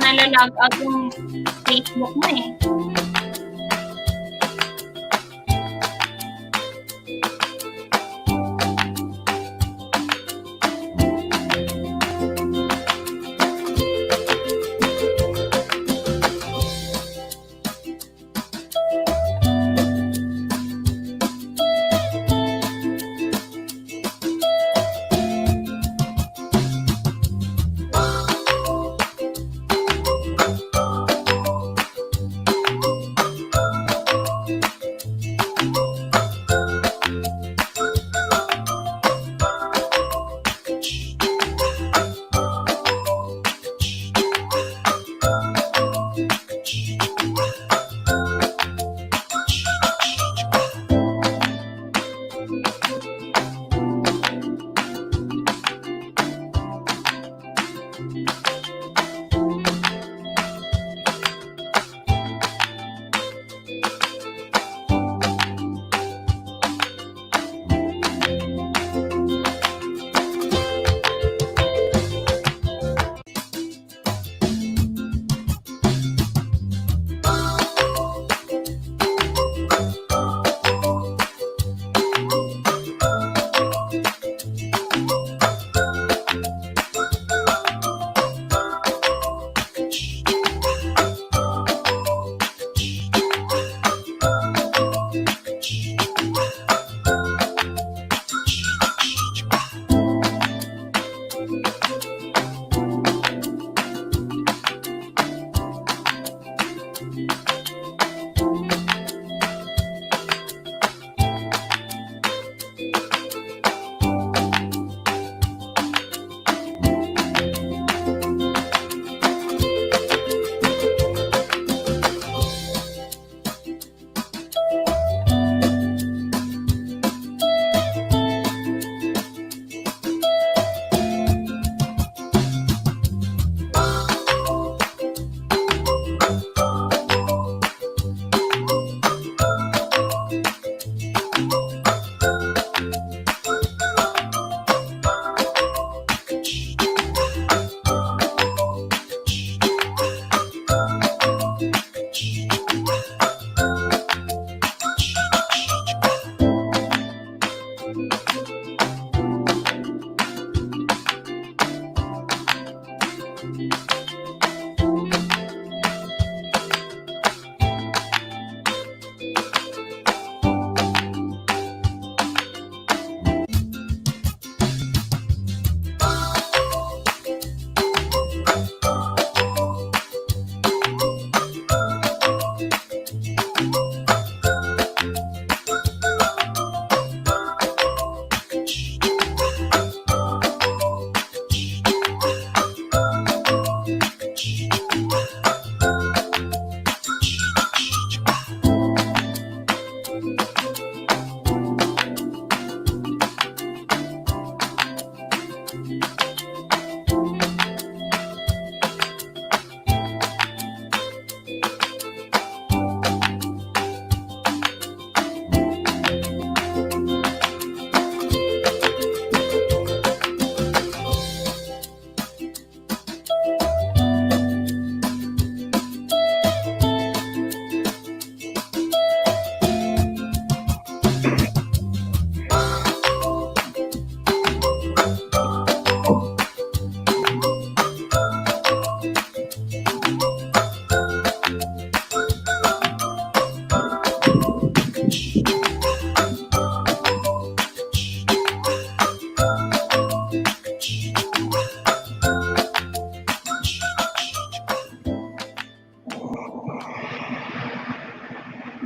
nalalag out yung Facebook mo eh.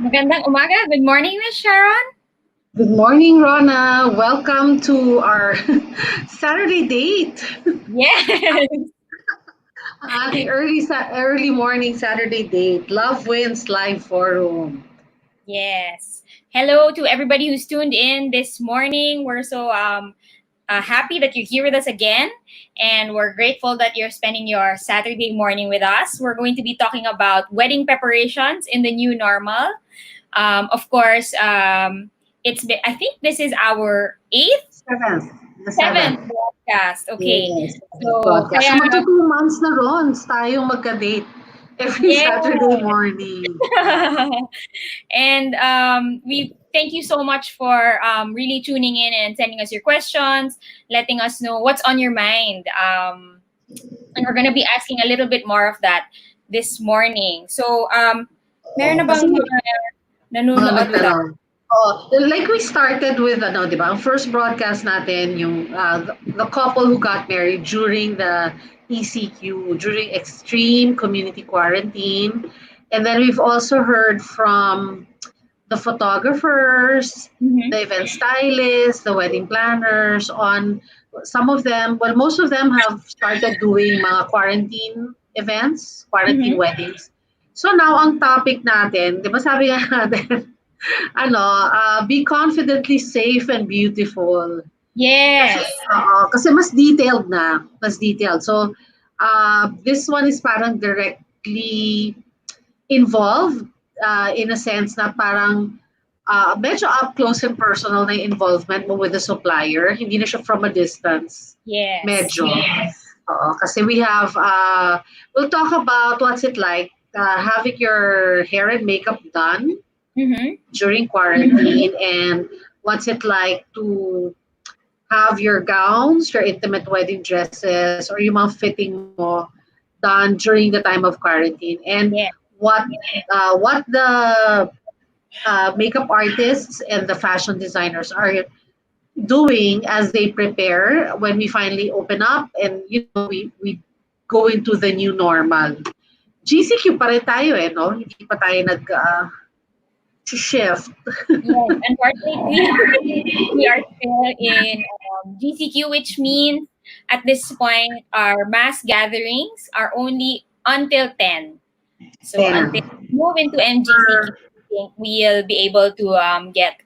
Magandang umaga. Good morning, Miss Sharon. Good morning, Rona. Welcome to our Saturday date. Yes. The early morning Saturday date. Love Wins Live Forum. Yes. Hello to everybody who's tuned in this morning. We're so happy that you're here with us again, and we're grateful that you're spending your Saturday morning with us. We're going to be talking about wedding preparations in the new normal. Of course, I think this is our eighth. The Seventh 7th. broadcast. Okay. Yes, So, broadcast. So kaya, magto 2 months na ron tayong magka-date every yeah. Saturday morning. And we thank you so much for really tuning in and sending us your questions, letting us know what's on your mind. And we're gonna be asking a little bit more of that this morning. So, meron na Kasi bang mga mga nanonood with us? nagtanong. Oh, like we started with di ba? Ang first broadcast natin yung the couple who got married during the ECQ, during extreme community quarantine. And then we've also heard from the photographers, Mm-hmm. the event stylists, the wedding planners on some of them, well, most of them have started doing mga quarantine events, quarantine Mm-hmm. weddings. So now ang topic natin, di ba sabi nga natin, be confidently safe and beautiful. Kasi, Yes. kasi mas detailed na, mas detailed. So, this one is parang directly involved in a sense na parang medyo up close and personal na yung involvement mo with the supplier. Hindi na siya from a distance. Yes. Medyo. Kasi we have, we'll talk about what's it like having your hair and makeup done Mm-hmm. during quarantine and what's it like to have your gowns, your intimate wedding dresses, or yung mga fitting mo done during the time of quarantine, and Yeah. what what the makeup artists and the fashion designers are doing as they prepare when we finally open up and we go into the new normal. GCQ pa rin tayo no? Hindi pa tayo shift. Yes, unfortunately, we are still in GCQ, which means at this point, our mass gatherings are only until 10. So until we move into MGCQ, I think we'll be able to get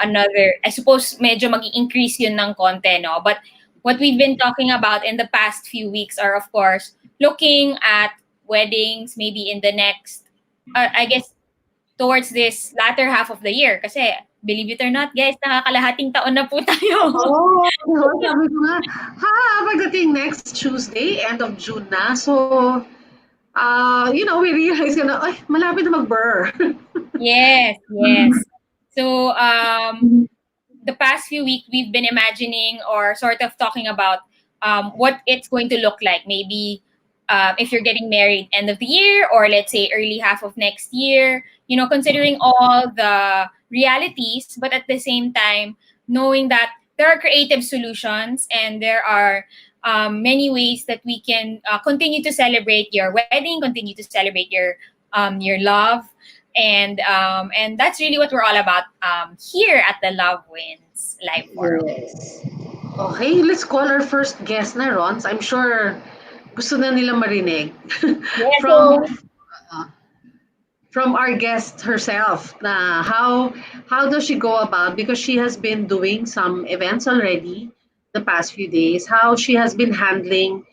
another, I suppose, medyo mag-increase yun ng konti, no? But what we've been talking about in the past few weeks are, of course, looking at weddings maybe in the next, I guess, towards this latter half of the year. Kasi, believe it or not, guys, nakakalahating taon na po tayo. Sabi ko nga, pagdating next Tuesday, end of June na. So, we realize na, ay, malapit na mag-burr. Yes, yes. So, the past few weeks, we've been imagining or sort of talking about what it's going to look like. Maybe if you're getting married end of the year or let's say early half of next year, considering all the realities, but at the same time, knowing that there are creative solutions and there are many ways that we can continue to celebrate your wedding, continue to celebrate your love. And that's really what we're all about here at the Love Wins live forum. Yes. Okay, let's call our first guest na, Rons. I'm sure gusto na nila marinig Yeah, from so from our guest herself na how does she go about, because she has been doing some events already the past few days, how she has been handling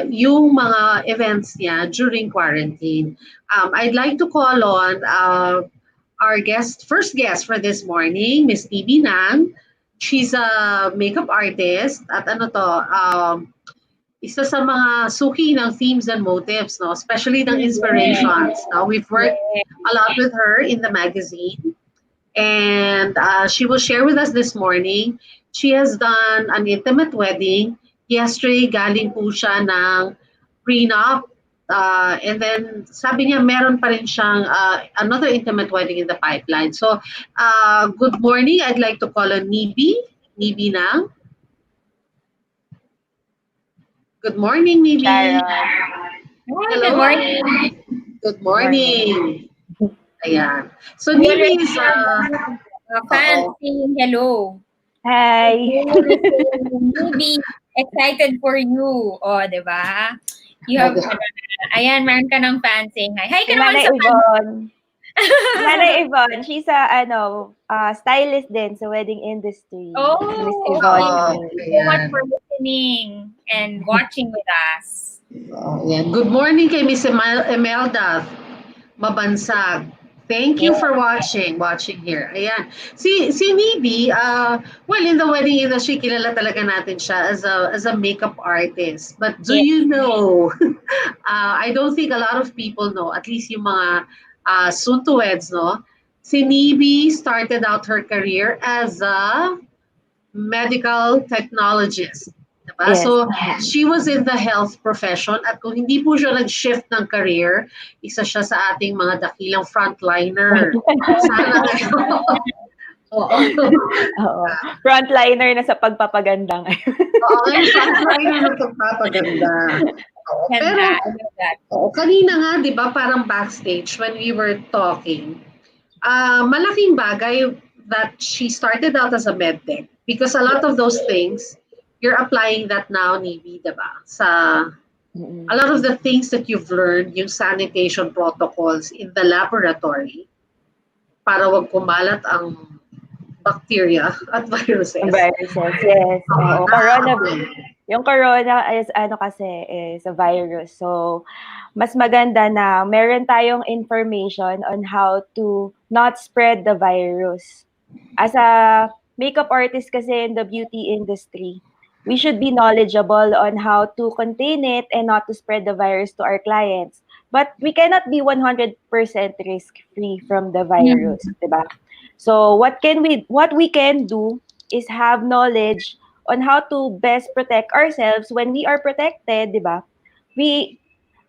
yung mga events niya during quarantine. I'd like to call on our first guest for this morning, Miss Nybie Ng. She's a makeup artist at isa sa mga suki ng themes and motifs, no? Especially ng inspirations. No? We've worked a lot with her in the magazine, and she will share with us this morning. She has done an intimate wedding. Yesterday, galing po siya ng prenup. And then, sabi niya, meron pa rin siyang another intimate wedding in the pipeline. So, good morning. I'd like to call on Nybie Ng. Good morning, Nybie. hi, Hello. good morning. Good morning. Ayan. So, We Nybie already is have fans saying hello. Hi. Maybe excited for you. O, di ba? You have, ayan, meron ka ng fans saying hi. Hi ka Si naman Manay sa Yvonne. Si Manay Yvonne, she's a stylist din sa wedding industry. Oh, Miss okay. Yvonne. Thank you so much for listening and watching with us. Good morning kay Miss Imelda Mabansag. Thank you for watching here. Ayan. Si Nibie, well, in the wedding industry, kilala talaga natin siya as a makeup artist. But do Yes. you know, I don't think a lot of people know, at least yung mga soon-to-weds, no? Si Nibie started out her career as a medical technologist. Diba? Yes. So, she was in the health profession at kung hindi po siya nag-shift ng career, isa siya sa ating mga dakilang frontliner. Sana ngayon. Oo. Oo. Frontliner na sa pagpapaganda ngayon. Oo, ngayon frontliner ng pagpapaganda. Oo, pero, Ganda. I love that. kanina nga, di ba, parang backstage when we were talking, malaking bagay that she started out as a medtech because a lot of those things, you're applying that now, Nibie, diba? A lot of the things that you've learned, yung sanitation protocols in the laboratory, para wag kumalat ang bacteria at viruses. Viruses, yes. Oo, yung corona is a virus. So, mas maganda na meron tayong information on how to not spread the virus. As a makeup artist kasi in the beauty industry, we should be knowledgeable on how to contain it and not to spread the virus to our clients. But we cannot be 100% risk-free from the virus, diba? So what we can do is have knowledge on how to best protect ourselves. When we are protected, 'di ba?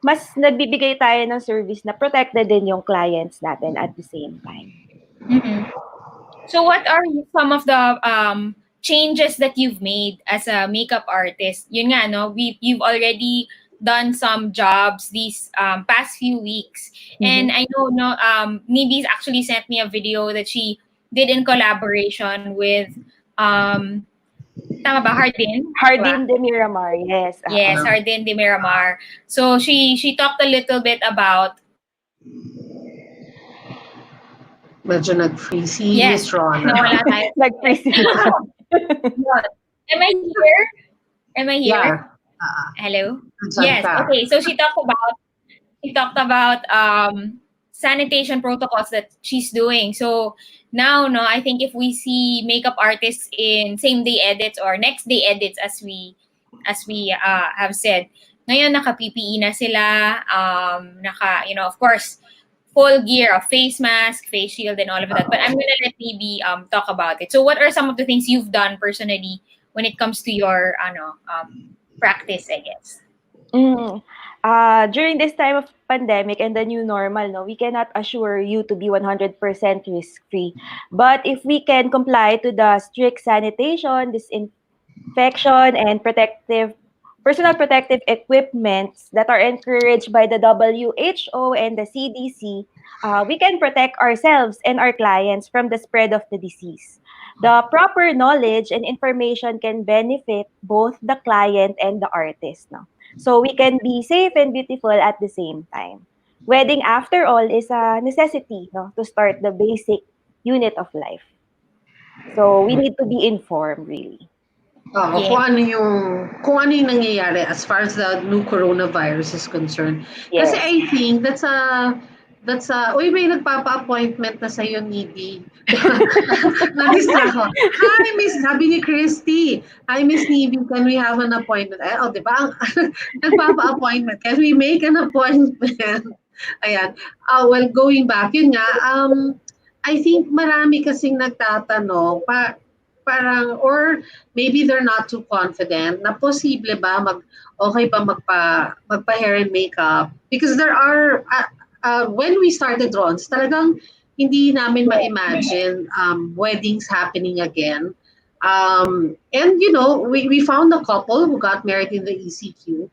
Mas nagbibigay tayo ng service na protected din yung clients natin at the same time. So what are some of the changes that you've made as a makeup artist? Yun nga, no? You've already done some jobs these past few weeks. And I know Nibie's actually sent me a video that she did in collaboration with tama ba? Hardin de Miramar, yes. Yes, Hardin de Miramar. So she talked a little bit about Medyo nag-freezy, yes, Miss Rona. nawala tayo. Nag-freeze. Am I here? Yeah. Hello? Saan Yes. ka? Okay. So she talked about sanitation protocols that she's doing. So now, no, I think if we see makeup artists in same day edits or next day edits, as we have said, ngayon naka PPE na sila, of course, full gear of face mask, face shield, and all of that. But I'm gonna let Nibie talk about it. So what are some of the things you've done personally when it comes to your practice, I guess? During this time of pandemic and the new normal, no, we cannot assure you to be 100% risk-free. But if we can comply to the strict sanitation, disinfection, and personal protective equipments that are encouraged by the WHO and the CDC, we can protect ourselves and our clients from the spread of the disease. The proper knowledge and information can benefit both the client and the artist. No? So we can be safe and beautiful at the same time. Wedding, after all, is a necessity, no, to start the basic unit of life. So we need to be informed, really. Kung ano yung nangyayari as far as the new coronavirus is concerned. Yes. Kasi I think that's a uy, may nagpapa-appointment na sa'yo, Nibie. Nag-distract ako. Hi, Miss, sabi ni Christy. Hi, Miss Nibie, can we have an appointment? Di ba? Nagpapa-appointment. Can we make an appointment? Ayan. Well, going back, yun nga, I think marami kasing nagtatanong, parang, or maybe they're not too confident na posible ba okay ba magpa hair and makeup, because there are when we started Rons, talagang hindi namin ma-imagine weddings happening again, and we found a couple who got married in the ECQ,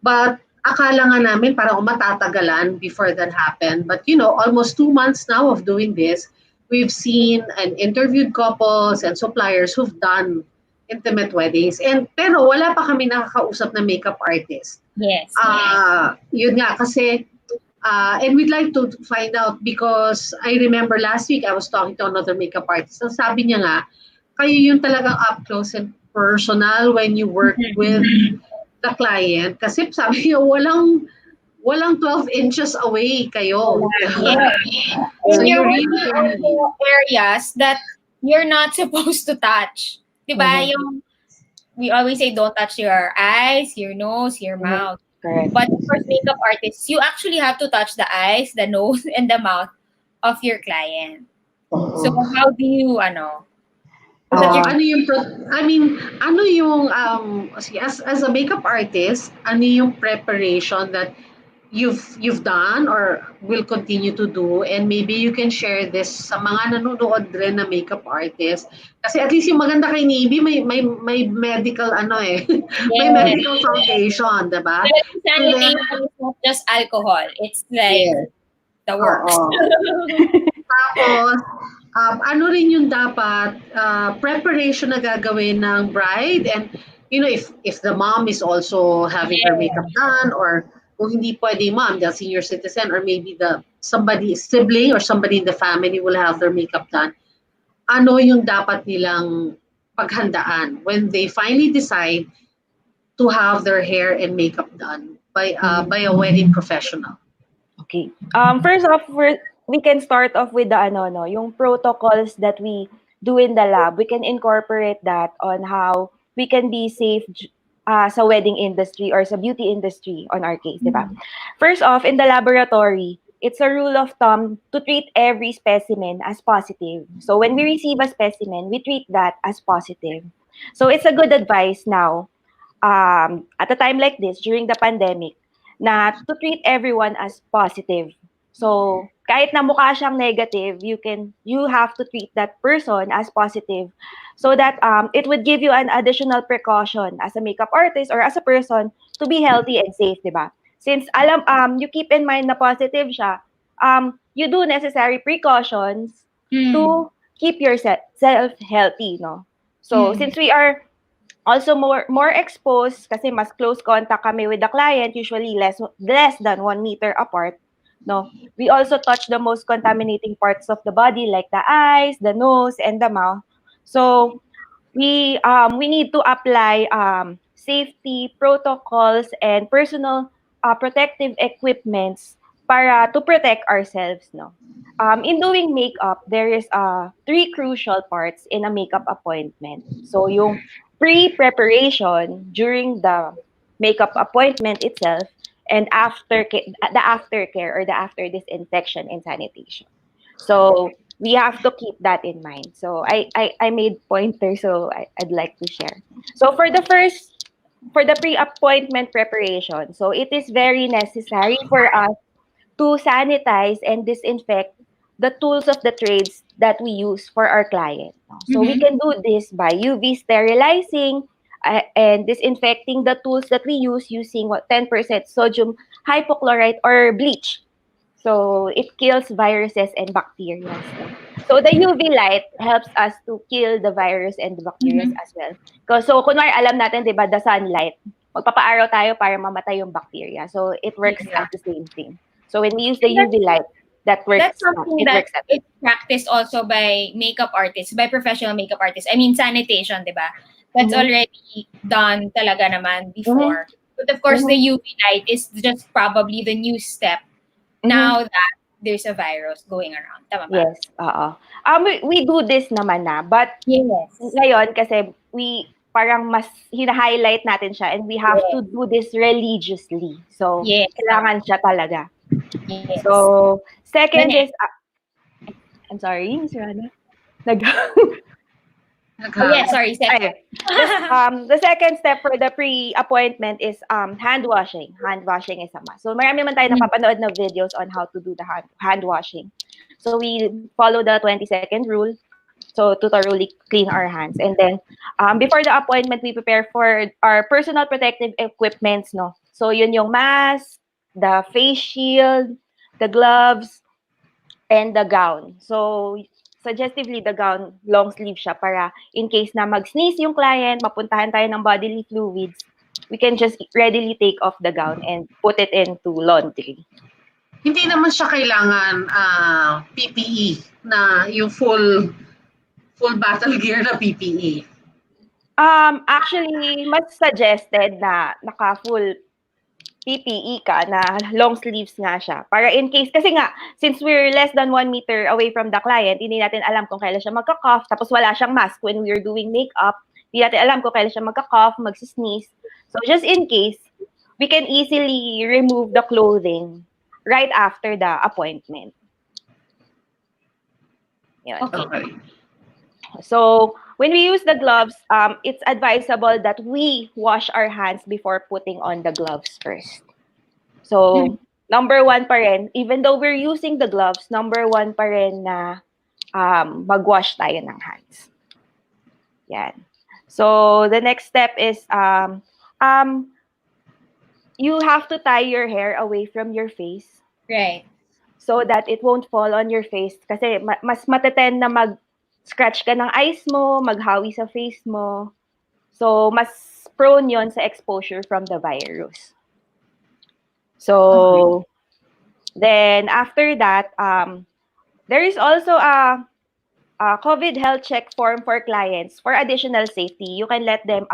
but akala nga namin parang matatagalan before that happened, but almost 2 months now of doing this, we've seen and interviewed couples and suppliers who've done intimate weddings. Pero wala pa kami nakakausap na makeup artist. Yes. Yun nga, kasi, and we'd like to find out, because I remember last week I was talking to another makeup artist. And sabi niya nga, kayo yung talagang up close and personal when you work with the client. Kasi sabi niya, walang 12 inches away kayo. Wala. Yes. So And you you're really, working really, also areas that you're not supposed to touch. Diba? Mhm. Yung, we always say don't touch your eyes, your nose, your Mhm. mouth. Correct. But of course, makeup artists, you actually have to touch the eyes, the nose, and the mouth of your client. So oo. how do you, is that your, Um, Ano yung I mean, ano yung see, as a makeup artist, ano yung preparation that you've done or will continue to do, and maybe you can share this sa mga nanonood rin na makeup artist, kasi at least yung maganda kay Navy may medical may yes. medical foundation, 'di ba? Well, And then sanitation is not just alcohol. It's like yes, the oo. works. Tapos, ano rin yung dapat preparation na gagawin ng bride, and if the mom is also having her makeup Yes. done, or kung hindi pwede mom, the senior citizen, or maybe the somebody sibling or somebody in the family will have their makeup done. Ano yung dapat nilang paghandaan when they finally decide to have their hair and makeup done mhm. by a wedding professional? Okay. First off, we can start off with the no, yung protocols that we do in the lab. We can incorporate that on how we can be safe sa wedding industry or sa beauty industry on our case, di ba? First off, in the laboratory, it's a rule of thumb to treat every specimen as positive. So when we receive a specimen, we treat that as positive. So it's a good advice now, at a time like this, during the pandemic, na to treat everyone as positive. So, kahit na mukha siyang negative, you have to treat that person as positive so that it would give you an additional precaution as a makeup artist or as a person to be healthy and safe, di ba? Since you keep in mind na positive siya, you do necessary precautions Mm. to keep yourself healthy, no? So, Mm. since we are also more exposed kasi mas close contact kami with the client, usually less than 1 meter apart, no? We also touch the most contaminating parts of the body like the eyes, the nose, and the mouth. So we need to apply safety protocols and personal protective equipments para to protect ourselves, no? In doing makeup, there is three crucial parts in a makeup appointment. So yung pre-preparation during the makeup appointment itself, and the aftercare or the after disinfection and sanitation. So we have to keep that in mind. So I made pointers, so I'd like to share. So for the pre-appointment preparation, so it is very necessary for us to sanitize and disinfect the tools of the trades that we use for our client. No? So we Mm-hmm. can do this by UV sterilizing and disinfecting the tools that we use using 10% sodium hypochlorite or bleach. So it kills viruses and bacteria. So the UV light helps us to kill the virus and the bacteria Mm-hmm. as well. So kunwari alam natin, 'di ba, the sunlight, magpapaaraw tayo para mamatay yung bacteria. So it works Yeah. as the same thing. So when we use the And UV light, that that's works. something It that works at is practiced also by makeup artists, by professional makeup artists. I mean, sanitation, di ba? That's mm-hmm. already done talaga naman Mm-hmm. before. But of course, the Mm-hmm. UV light is just probably the new step Mm-hmm. now that there's a virus going around. Tama ba? Yes, oo. We do this naman na, but Yes. ngayon kasi we parang mas hina-highlight natin siya and we have Yes. to do this religiously. So, Yes. Tama. kailangan siya talaga. Yes. So, The second is, next. I'm sorry, Miss Rana. Nag Oh, yeah, Naghang. sorry. Second. Ay, the second step for the pre-appointment is hand washing. Hand washing is a must. So marami man tayo Mm. napapanood na videos on how to do the hand washing. So we follow the 20-second rule. So to thoroughly clean our hands. And then before the appointment, we prepare for our personal protective equipments, no? So yun yung mask, the face shield, the gloves, and the gown. So, suggestively, the gown, long sleeve siya para in case na mag-sneeze yung client, mapuntahan tayo ng bodily fluids, we can just readily take off the gown and put it into laundry. Hindi naman siya kailangan PPE na yung full battle gear na PPE. Actually, mas suggested na naka-full PPE ka na long sleeves nga siya. Para in case, kasi nga, since we're less than 1 meter away from the client, hindi natin alam kung kailan siya magka-cough, tapos wala siyang mask when we're doing makeup, hindi natin alam kung kailan siya magka-cough, magsisneeze. So just in case, we can easily remove the clothing right after the appointment. Yun. Okay. So when we use the gloves, it's advisable that we wash our hands before putting on the gloves first. So, number one pa rin, even though we're using the gloves, number one pa rin na mag-wash tayo ng hands. Yan. So, the next step is you have to tie your hair away from your face. Right. So that it won't fall on your face. Kasi mas matetend na mag-scratch ka ng eyes mo, maghawi sa face mo. So, mas prone yon sa exposure from the virus. So, then after that, there is also a COVID health check form for clients for additional safety. You can let them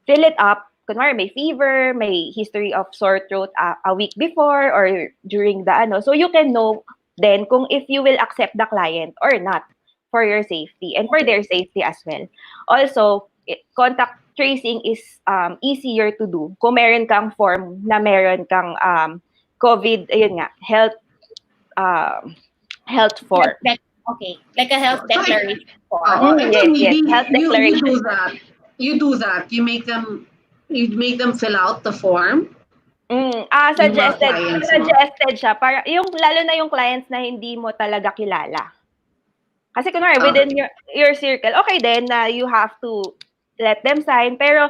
fill it up. Kunwari, may fever, may history of sore throat a week before or during the ano. So you can know then kung if you will accept the client or not for your safety and for their safety as well. Also, contact tracing is easier to do kung meron kang form na meron kang COVID, ayun nga, health form. Okay, like a health declaration form. Yes, health declaration. You do that. You make them fill out the form. Suggested siya para yung lalo na yung clients na hindi mo talaga kilala. Kasi kunwari within your circle, okay then you have to let them sign, pero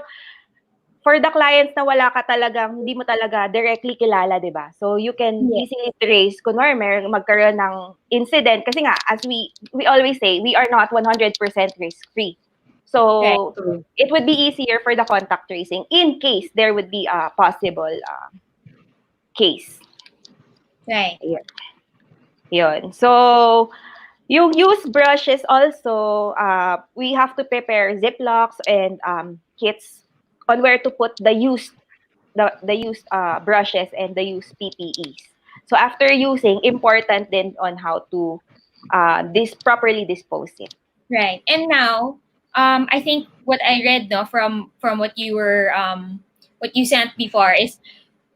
for the clients na wala ka talagang, hindi mo talaga directly kilala, di ba? So you can easily trace, kunwari magkaroon ng incident, kasi nga, as we always say, we are not 100% risk-free. So it would be easier for the contact tracing in case there would be a possible case. Right. Yun. So, yung used brushes also, we have to prepare Ziplocs and kits on where to put the used brushes and the used PPEs. So after using, important then on how to properly dispose it. Right. And now, I think what I read from what you were what you sent before is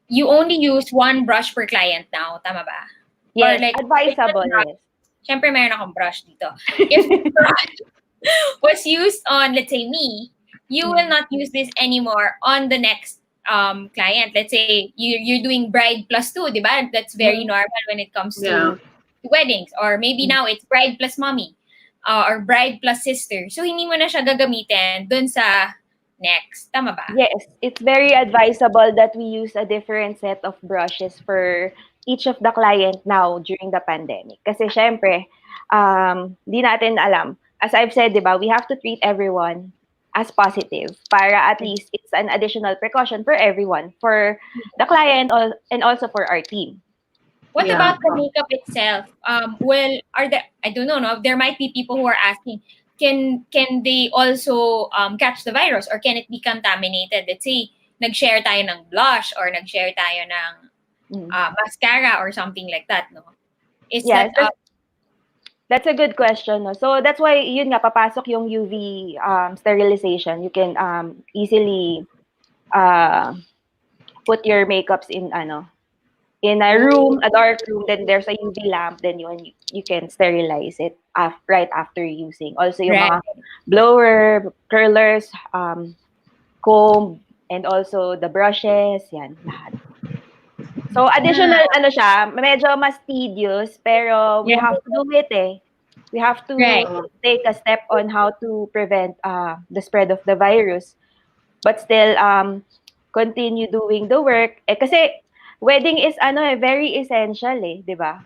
you only use one brush per client now, tama ba? Yes, or like, advisable. Yes. Siyempre, meron akong brush dito. If the brush was used on, let's say, me, you will not use this anymore on the next client. Let's say you're doing bride plus 2, di ba? That's very normal when it comes to weddings. Or maybe now it's bride plus mommy or bride plus sister. So, hindi mo na siya gagamitin dun sa next. Tama ba? Yes, it's very advisable that we use a different set of brushes for each of the client now during the pandemic. Kasi syempre, di natin alam. As I've said, di ba, we have to treat everyone as positive para at least it's an additional precaution for everyone, for the client and also for our team. What about the makeup itself? Well, I don't know, there might be people who are asking, can they also catch the virus or can it be contaminated? Let's say, nag-share tayo ng blush or nag-share tayo ng mascara or something like that, no? That's a good question. No? So that's why yun nga papasok yung UV sterilization. You can easily put your makeups in a room, a dark room, then there's a UV lamp, then you can sterilize it right after using. Also yung mga blower, curlers, comb, and also the brushes, yan, lahat. So additional siya, medyo mas tedious, pero we have to do it We have to take a step on how to prevent the spread of the virus, but still continue doing the work. Kasi wedding is very essential di ba?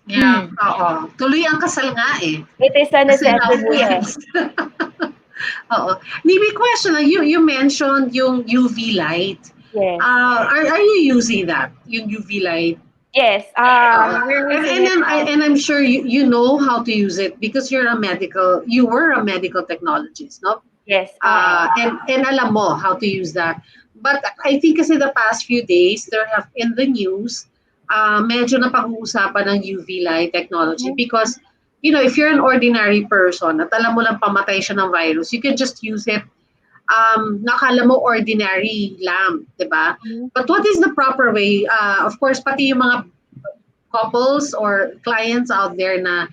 Yeah, oo. Tuloy ang kasal nga It is a necessity Oo. Nibie, question, you mentioned yung UV light. Yes. Are you using that, yung UV light? Yes. And I'm sure you know how to use it because you were a medical technologist, no? Yes. And alam mo how to use that. But I think kasi the past few days, there have in the news, medyo napag-uusapan ng UV light technology Mhm. because, if you're an ordinary person at alam mo lang pamatay siya ng virus, you can just use it, nakala mo ordinary lamp, di ba? Mhm. But what is the proper way? Of course, pati yung mga couples or clients out there na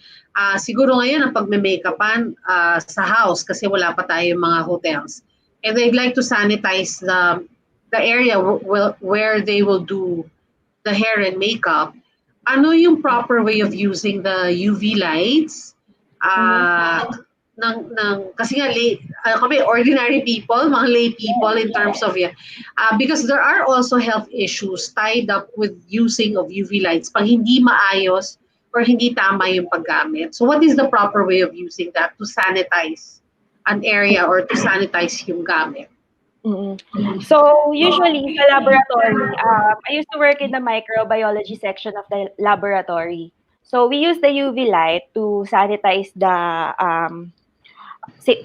siguro ngayon ang pagme-makeupan sa house kasi wala pa tayong mga hotels. And they'd like to sanitize the area where they will do the hair and makeup. Ano yung proper way of using the UV lights? Mhm. Kasi nga kami ordinary people, mga lay people in terms of because there are also health issues tied up with using of UV lights pag hindi maayos or hindi tama yung paggamit. So what is the proper way of using that to sanitize an area or to sanitize yung gamit? Mm. So, usually sa laboratory, I used to work in the microbiology section of the laboratory. So, we use the UV light to sanitize the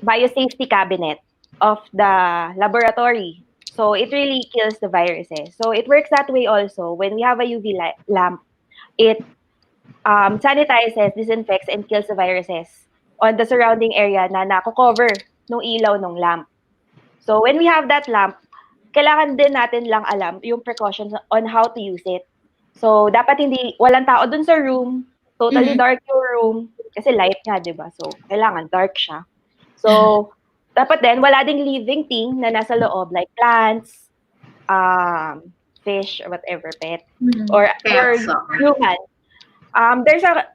biosafety cabinet of the laboratory. So, it really kills the viruses. So, it works that way also. When we have a UV lamp, it sanitizes, disinfects, and kills the viruses on the surrounding area na nako-cover ng ilaw ng lamp. So, when we have that lamp, kailangan din natin lang alam yung precautions on how to use it. So, dapat walang tao dun sa room, totally Mhm. dark yung room, kasi light nga, di ba? So, kailangan dark siya. So, dapat din, wala ding living thing na nasa loob, like plants, fish, or whatever, pet, Mhm. or Pets. human.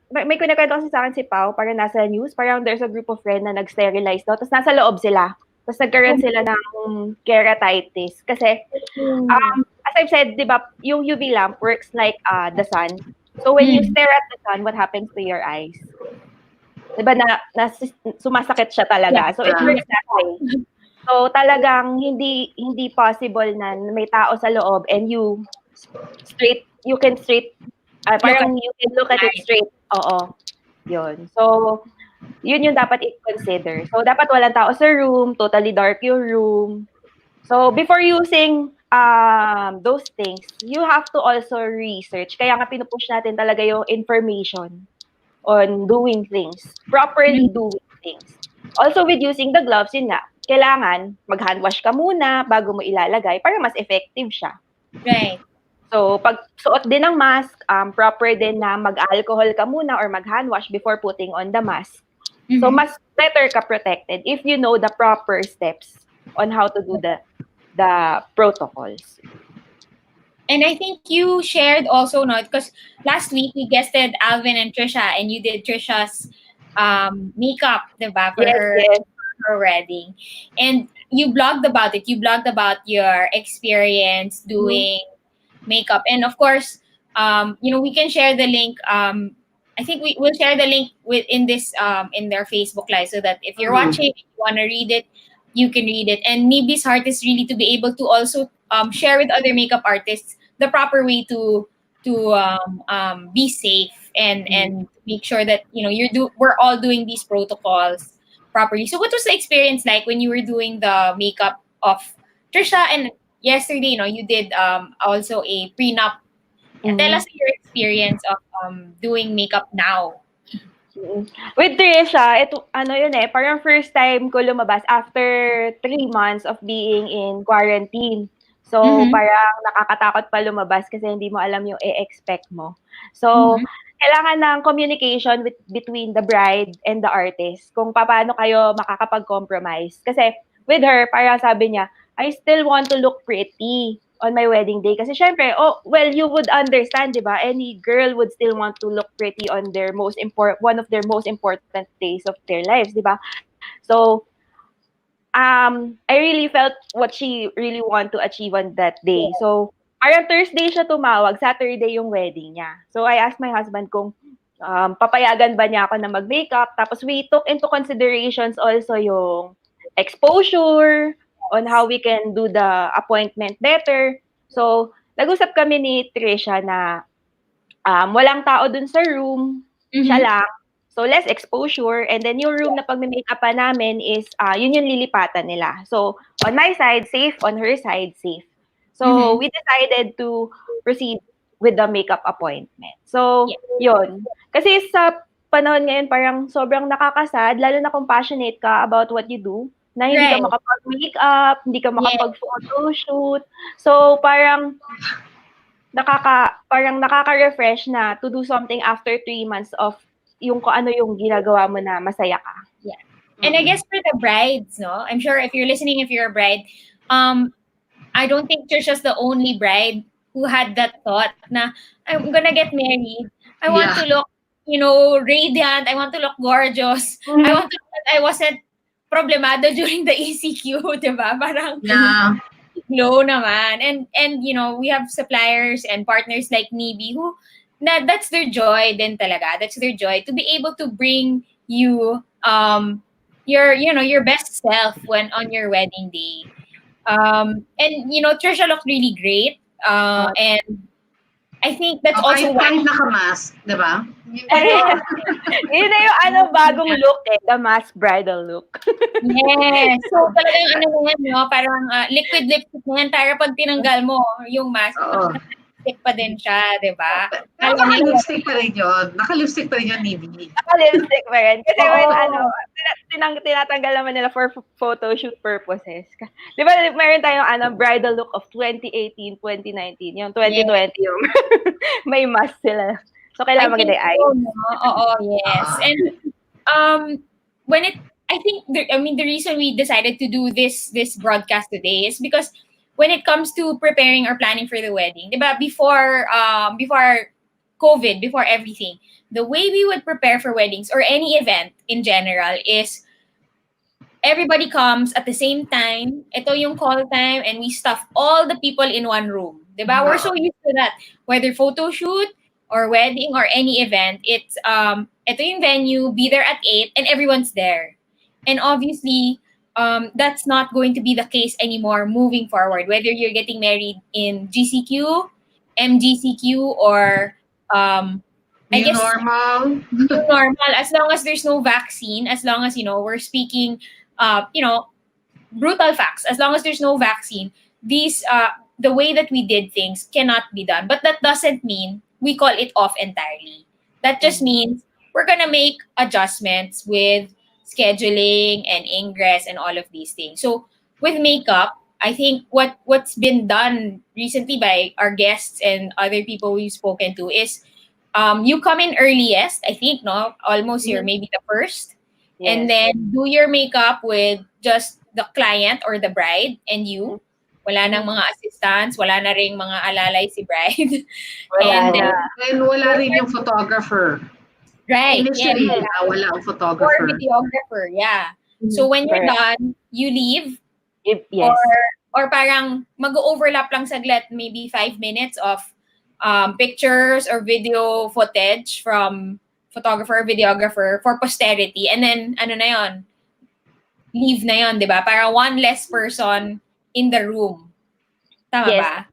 May kunikwento kasi sa akin si Pao, parang nasa news, parang there's a group of friend na nag-sterilize daw, tapos nasa loob sila. Tapos nagkaroon sila ng keratitis. Kasi, as I've said, di ba, yung UV lamp works like the sun. So, when you Mhm. stare at the sun, what happens to your eyes? Di ba, sumasakit siya Yeah. talaga. So, it works that way. So, talagang hindi possible na may tao sa loob and you can Look at parang you can look at it light. straight. Oo, yun. So, yun yung dapat i-consider. So, dapat walang tao sa room, totally dark yung room. So, before using those things, you have to also research. Kaya nga pinupush natin talaga yung information on doing things, properly Mhm. doing things. Also, with using the gloves, yun nga, kailangan mag-hand wash ka muna bago mo ilalagay para mas effective siya. Right. So, pag suot din ng mask, proper din na mag-alcohol ka muna or mag-hand wash before putting on the mask. So, Mhm. mas better ka protected if you know the proper steps on how to do the protocols. And I think you shared also, no, because last week we guested Alvin and Trisha, and you did Trisha's makeup, diba, for Yes, yes. her wedding. And you blogged about it. You blogged about your experience Mhm. doing makeup. And of course, we can share the link. I think we will share the link in this in their Facebook Live so that if you're Mhm. watching, if you want to read it, you can read it. And Nibby's heart is really to be able to also share with other makeup artists the proper way to be safe and make sure that we're all doing these protocols properly. So what was the experience like when you were doing the makeup of Trisha, and yesterday, you did also a prenup. And tell us Mhm. your experience of doing makeup now. Mm. With Trisha, ito, ano yun parang first time ko lumabas after 3 months of being in quarantine. So, Mm-hmm. parang nakakatakot pa lumabas kasi hindi mo alam yung i-expect mo. So, Mm-hmm. kailangan ng communication between the bride and the artist kung paano kayo makakapag-compromise. Kasi with her, parang sabi niya, I still want to look pretty on my wedding day. Kasi syempre, you would understand, di ba? Any girl would still want to look pretty on one of their most important days of their lives, di ba? So, I really felt what she really want to achieve on that day. So, parang Thursday siya tumawag, Saturday yung wedding niya. So, I asked my husband kung papayagan ba niya ako na mag-makeup. Tapos, we took into considerations also yung exposure, on how we can do the appointment better. So, nag-usap kami ni Trisha na walang tao dun sa room, siya Mm-hmm. lang. So, less exposure. And then, yung room na pag-makeupan namin is, yun yung lilipatan nila. So, on my side, safe. On her side, safe. So, we decided to proceed with the makeup appointment. So, yun. Kasi sa panahon ngayon, parang sobrang nakakasad, lalo na kung passionate ka about what you do, na hindi ka Right. makapag-makeup, hindi ka Yes. makapag-photoshoot. So, parang nakaka-refresh na to do something after 3 months of yung kung ano yung ginagawa mo na masaya ka. Yeah. And I guess for the brides, no? I'm sure if you're listening, if you're a bride, I don't think Trisha's the only bride who had that thought na I'm gonna get married. I want to look, radiant. I want to look gorgeous. I want to look that I wasn't problemado during the ECQ, diba? Parang glow naman. And we have suppliers and partners like Nybie who that's their joy din talaga. That's their joy to be able to bring you your best self when on your wedding day. And Trisha looked really great. And I think that's also why kahit naka-mask, di ba? Yun na yung bagong look the mask bridal look. Yes. So talagang parang liquid lipstick na yan, para pag tinanggal mo yung mask, lipstick pa din siya, di ba? Naka-lipstick pa rin yun. Naka-lipstick pa rin yun, Nybie. Naka-lipstick pa rin. Kasi tinatanggal naman nila for photoshoot purposes. Di ba, meron tayong bridal look of 2018, 2019. Yung 2020 yung may mask sila. So, kailangan maganda yung eyes. Oo, yes. And the reason we decided to do this broadcast today is because when it comes to preparing or planning for the wedding, diba, before COVID, before everything, the way we would prepare for weddings or any event in general is everybody comes at the same time. Ito yung call time, and we stuff all the people in one room. Diba? We're so used to that. Whether photo shoot or wedding or any event, it's ito yung venue, be there at 8, and everyone's there. And obviously, that's not going to be the case anymore moving forward. Whether you're getting married in GCQ, MGCQ, or normal. Normal, as long as there's no vaccine, as long as we're speaking, brutal facts. As long as there's no vaccine, these the way that we did things cannot be done. But that doesn't mean we call it off entirely. That just means we're gonna make adjustments with scheduling and ingress and all of these things. So with makeup, I think what's been done recently by our guests and other people we've spoken to is you come in earliest, I think, no? Almost you're maybe the first. Yes. And then do your makeup with just the client or the bride and you. Wala nang mga assistants, wala na ring mga alalay si bride. And wala rin yung photographer. Right. Initially, wala ang photographer. Or videographer, yeah. So when you're done, you leave. Yes. Or parang mag-overlap lang saglit, maybe 5 minutes of pictures or video footage from photographer or videographer for posterity. And then, leave na yon, di ba? Para one less person in the room. Tama ba?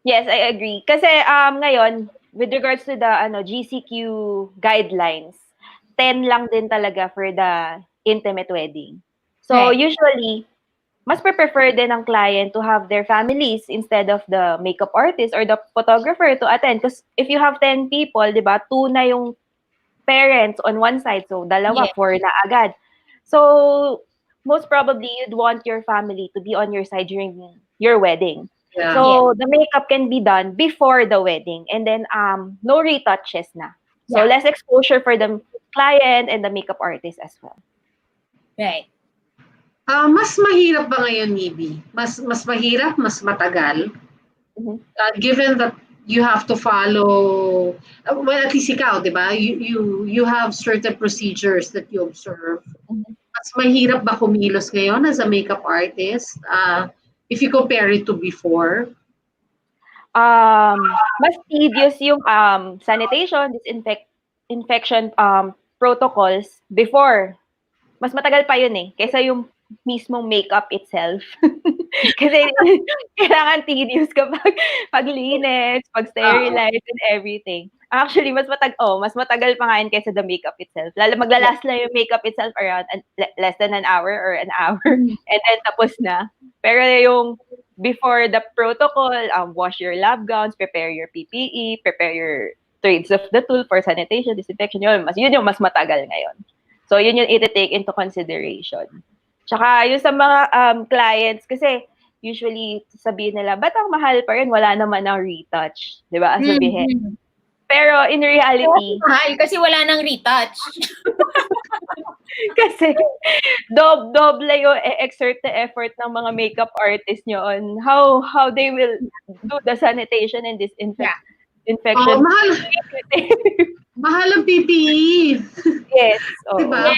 Yes, I agree. Kasi ngayon, with regards to the GCQ guidelines, 10 lang din talaga for the intimate wedding. So usually, mas prefer din ng client to have their families instead of the makeup artist or the photographer to attend. Because if you have 10 people, di ba, 2 na yung parents on one side, so 2, 4 na agad. So most probably, you'd want your family to be on your side during your wedding. Yeah. So the makeup can be done before the wedding, and then no retouches na. So less exposure for the client and the makeup artist as well. Right. Mas mahirap ba ngayon, Nybie? Mas mahirap, mas matagal? Given that you have to follow, well, at least ikaw, di ba? You have certain procedures that you observe. Mas mahirap ba kumilos ngayon as a makeup artist? If you compare it to before? Mas tedious yung sanitation, infection protocols before. Mas matagal pa yun kaysa yung mismong makeup itself. Kasi kailangan tedious kapag paglinis, pag-sterilize and everything. Actually, mas matagal pa nga yun kaysa the makeup itself. Maglalast lang yung makeup itself around less than an hour or an hour. And then tapos na. Pero yung before the protocol, wash your lab gowns, prepare your PPE, prepare your trades of the tool for sanitation, disinfection, yun yung mas matagal ngayon. So, yun yung iti-take into consideration. Tsaka, yung sa mga clients, kasi usually, sabihin nila, ba't ang mahal pa rin? Wala naman ang retouch. Di ba? Sabihin. Mm-hmm. Pero, in reality, mahal kasi wala nang retouch. kasi doble yung exert the effort ng mga makeup artists nyo on how they will do the sanitation and infection. Mahal. Mahal ang PPE. Yes. Diba?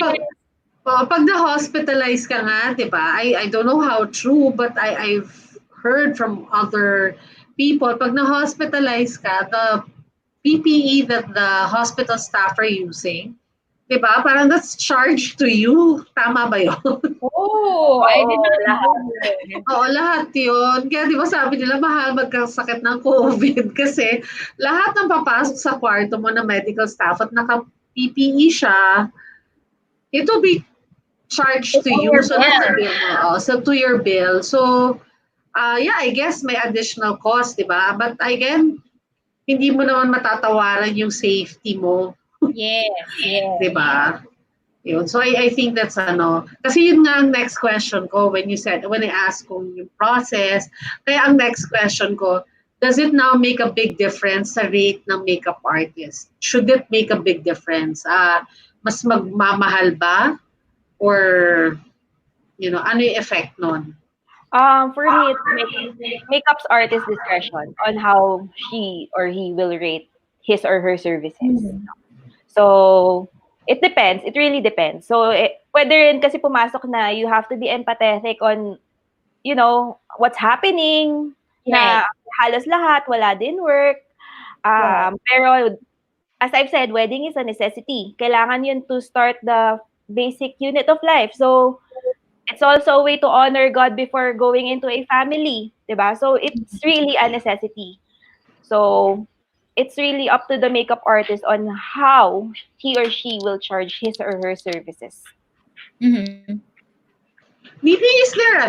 Pag na-hospitalize ka nga, diba? I don't know how true, but I've heard from other people, pag na-hospitalize ka, the PPE that the hospital staff are using, diba? Parang that's charged to you. Tama ba yun? I did not know. Oo, lahat yun. Kaya di ba sabi nila, mahal magkasakit ng COVID kasi lahat ng papasok sa kwarto mo na medical staff at naka-PPE siya, it will be charged to you. So, nasa bill mo. So, to your bill. So, yeah, I guess may additional cost, di ba? But again, hindi mo naman matatawaran yung safety mo. Yes. Di ba? Yun. So I think that's kasi yun nga ang next question ko when I ask kung yung process, kaya ang next question ko, does it now make a big difference sa rate ng makeup artist? Should it make a big difference? Mas magmamahal ba? Or, ano yung effect nun? For me, it's makeup's artist discretion on how she or he will rate his or her services. Mm-hmm. So, it depends. It really depends. So, pwede rin kasi pumasok na you have to be empathetic on, what's happening, na halos lahat, wala din work. Pero, as I've said, wedding is a necessity. Kailangan yun to start the basic unit of life. So, it's also a way to honor God before going into a family. Diba? So, it's really a necessity. So, it's really up to the makeup artist on how he or she will charge his or her services. Mm-hmm. Maybe is there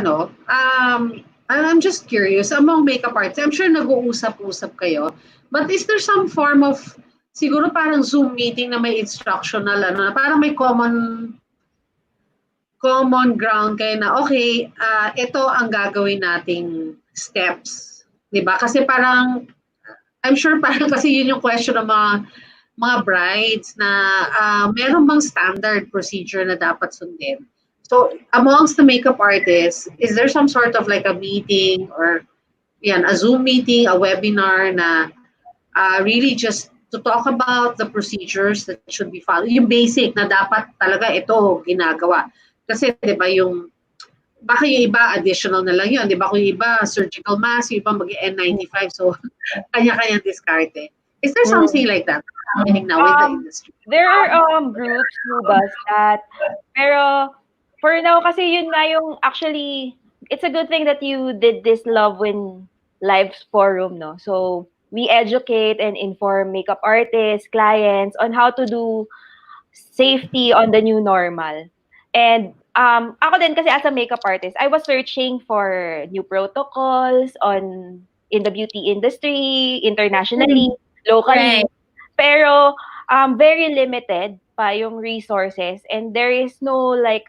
I'm just curious, among makeup artists, I'm sure nag-uusap-usap kayo, but is there some form of, siguro parang Zoom meeting na may instructional, parang may common ground kayo na, okay, ito ang gagawin nating steps. Diba? Kasi parang, I'm sure parang kasi yun yung question ng mga brides na meron bang standard procedure na dapat sundin. So amongst the makeup artists, is there some sort of like a meeting or a Zoom meeting, a webinar na really just to talk about the procedures that should be followed? Yung basic na dapat talaga ito ginagawa. Kasi di ba baka yung iba additional na lang yun. Di ba kung yung iba surgical mask, yung iba mag-N95, so kanya-kanya diskarte. Is there something like that happening now in the industry? There are groups who does that. Pero for now, kasi yun nga yung actually, it's a good thing that you did this Love Win Live forum, no? So we educate and inform makeup artists, clients on how to do safety on the new normal. And ako din kasi as a makeup artist, I was searching for new protocols in the beauty industry, internationally, locally. Right. Pero very limited pa yung resources and there is no like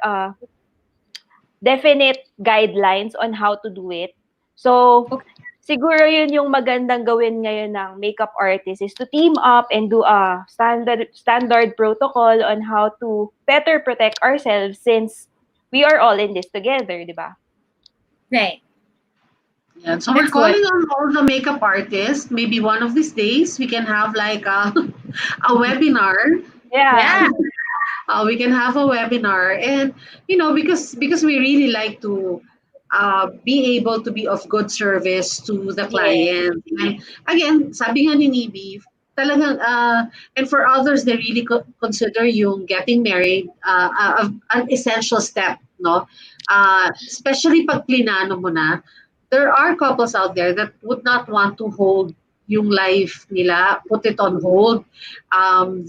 definite guidelines on how to do it. So siguro yun yung magandang gawin ngayon ng makeup artist is to team up and do a standard protocol on how to better protect ourselves since we are all in this together, di ba? Right. Yeah, so we're calling on all the makeup artists. Maybe one of these days we can have like a webinar. Yeah. We can have a webinar, and because we really like to be able to be of good service to the client. And again, sabi nga ni Nybie, talagang and for others they really consider yung getting married an essential step, no? Especially pag plinano mo na. There are couples out there that would not want to hold yung life nila, put it on hold.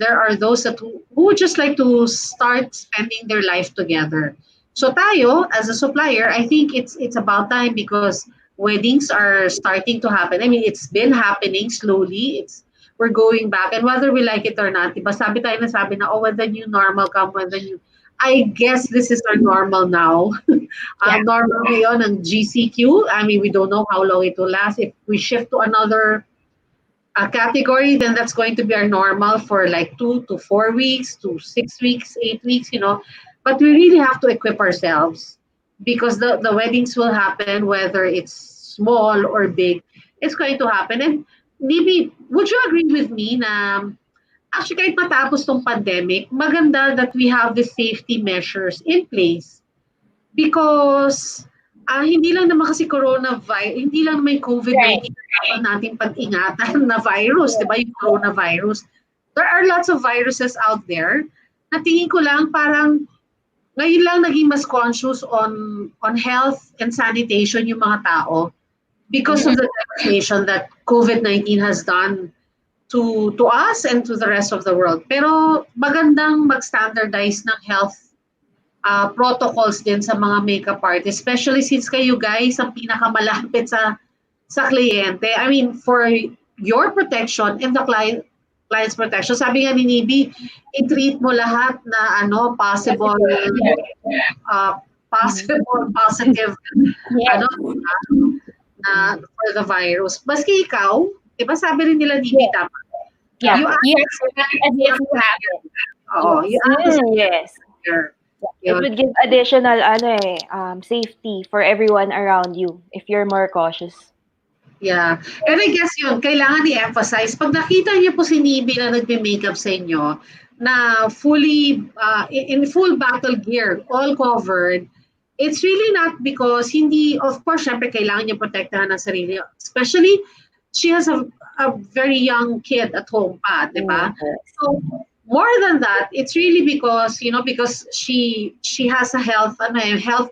There are those that who would just like to start spending their life together. So tayo, as a supplier, I think it's about time because weddings are starting to happen. I mean, it's been happening slowly. We're going back, and whether we like it or not, diba, sabi tayo na sabi na, oh, when the new normal come, when the new, I guess this is our normal now. Yeah. Normal ngayon ng GCQ. I mean, we don't know how long it will last. If we shift to another category, then that's going to be our normal for like 2 to 4 weeks, to 6 weeks, 8 weeks, But we really have to equip ourselves because the weddings will happen, whether it's small or big, it's going to happen. And maybe, would you agree with me na actually kahit matapos tong pandemic, maganda that we have the safety measures in place because hindi lang naman kasi coronavirus, hindi lang may Right. COVID-19 dapat natin pag-ingatan na virus, di ba yung coronavirus. There are lots of viruses out there na tingin ko lang parang ngayon lang naging mas conscious on health and sanitation yung mga tao because of the devastation that COVID-19 has done to us and to the rest of the world. Pero magandang mag-standardize ng health protocols din sa mga makeup artists, especially since kayo guys ang pinakamalapit sa kliyente. I mean, for your protection and the client's protection. Sabi nga ni Nybie, i-treat mo lahat na possible positive Yes. na for the virus. Maski ikaw, 'di ba sabi rin nila Nybie, tama? Yeah. You You have to act as if you have it. Oo, you act as Yes. here. It would give additional safety for everyone around you if you're more cautious. Yeah. And I guess yun, kailangan i-emphasize. Pag nakita niyo po si Nybie na nagbe-makeup sa inyo, na fully, in full battle gear, all covered, it's really not because hindi, of course, syempre kailangan niya protektahan ang sarili. Especially, she has a very young kid at home pa, di ba? So, more than that, it's really because, because she has a health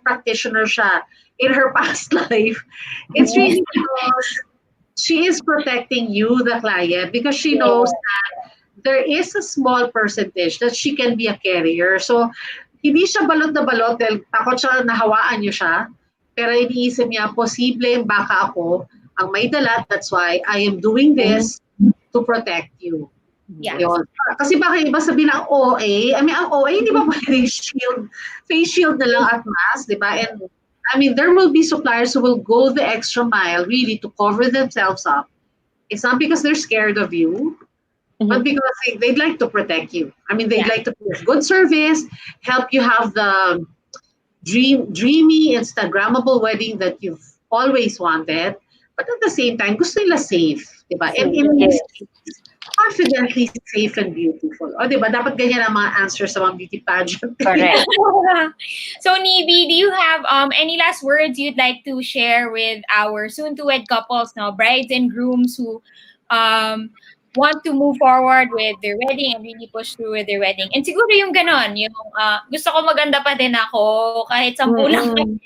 practitioner siya in her past life. It's really because she is protecting you, the client, because she knows that there is a small percentage that she can be a carrier. So, hindi siya balot na balot dahil takot siya na hawaan niyo siya. Pero iniisip niya, posible baka ako ang may dala. That's why I am doing this to protect you. Yeah. Yun. Kasi baka iba sabihin ng OA, I mean, ang OA, hindi ba pwede face shield na lang at mask, di ba? And I mean, there will be suppliers who will go the extra mile really to cover themselves up. It's not because they're scared of you, but because they'd like to protect you. I mean, they'd like to give good service, help you have the dreamy, Instagrammable wedding that you've always wanted, but at the same time, gusto nila safe, di ba? And in this case, confidently safe and beautiful. O, di ba? Dapat ganyan ang mga answers sa mga beauty pageant. Correct. So, Nybie, do you have any last words you'd like to share with our soon-to-wed couples, no, brides and grooms who want to move forward with their wedding and really push through with their wedding? And siguro yung ganon, yung gusto ko maganda pa din ako, kahit 10 lang kayo.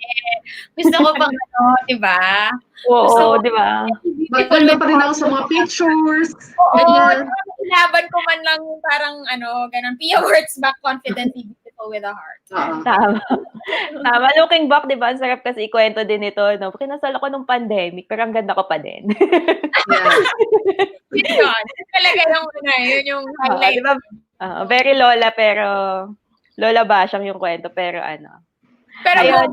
Gusto ko pang di ba? Oo, di ba? Maganda pa rin ako sa mga pictures. Oo, laban ko man lang parang ganon. Pia words back confidently beautiful with a heart. Tama. Tama. Looking back, di ba? Ang sarap kasi ikwento din ito, no? Kinasal ako nung pandemic, pero ang ganda ko pa din. Yun talaga yun yung highlight. Diba? Very lola, pero lola basyang yung kwento, pero Pero ayun.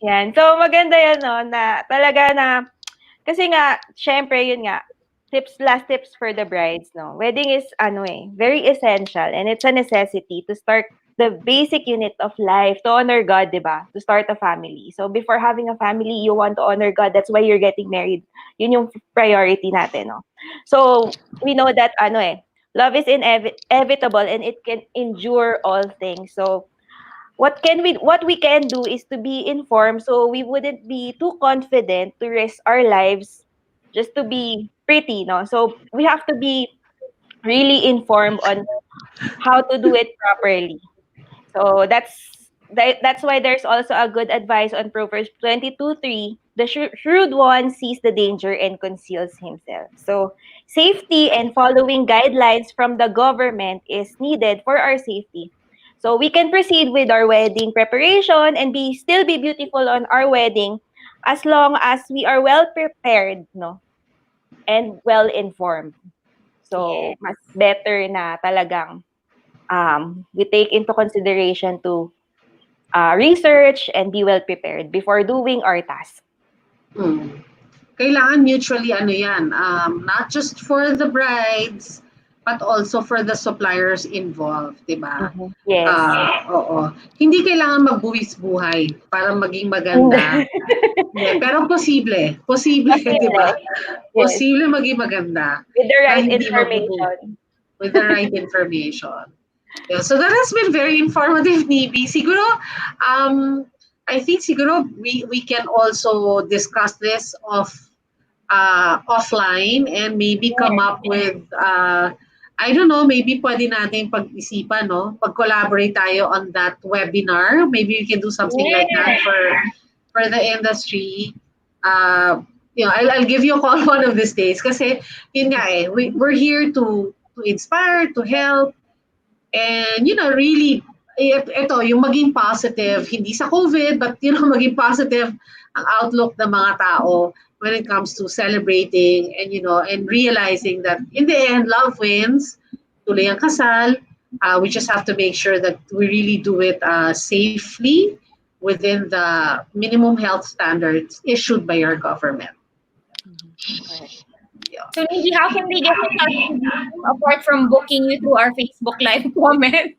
Yan. So, maganda yan, no, na talaga na, kasi nga, syempre, yun nga, last tips for the brides, no. Wedding is, very essential, and it's a necessity to start the basic unit of life, to honor God, diba? To start a family. So, before having a family, you want to honor God. That's why you're getting married. Yun yung priority natin, no. So, we know that, love is inevitable, and it can endure all things. So, what we can do is to be informed, so we wouldn't be too confident to risk our lives just to be pretty, no? So we have to be really informed on how to do it properly. So that's why there's also a good advice on Proverbs 22:3. The shrewd one sees the danger and conceals himself. So safety and following guidelines from the government is needed for our safety. So we can proceed with our wedding preparation and still be beautiful on our wedding as long as we are well prepared, no? And well informed. Yeah. So mas better na talagang we take into consideration to research and be well prepared before doing our task. Hmm. Kailangan mutually ano yan, not just for the brides, but also for the suppliers involved, di ba? Yes. Oo. Hindi kailangan magbuwis buhay para maging Hindi. maganda. Yeah, pero posible. Posible, di Posible. ba? Yes. Posible maging maganda With the na right hindi magbubuhay. information. With the right information. Yeah, so that has been very informative, Nibi. Siguro, I think siguro we can also discuss this offline and maybe come up with, I don't know, maybe pwede natin pag-isipan, no? Pag-collaborate tayo on that webinar. Maybe we can do something like that for the industry. I'll give you a call one of these days kasi yun nga we're here to inspire, to help, and really ito yung maging positive hindi sa COVID but maging positive ang outlook ng mga tao when it comes to celebrating and realizing that in the end love wins, tuloy ang kasal. We just have to make sure that we really do it safely within the minimum health standards issued by our government. So, Niji, how can they get in touch with you apart from booking you through our Facebook Live comments?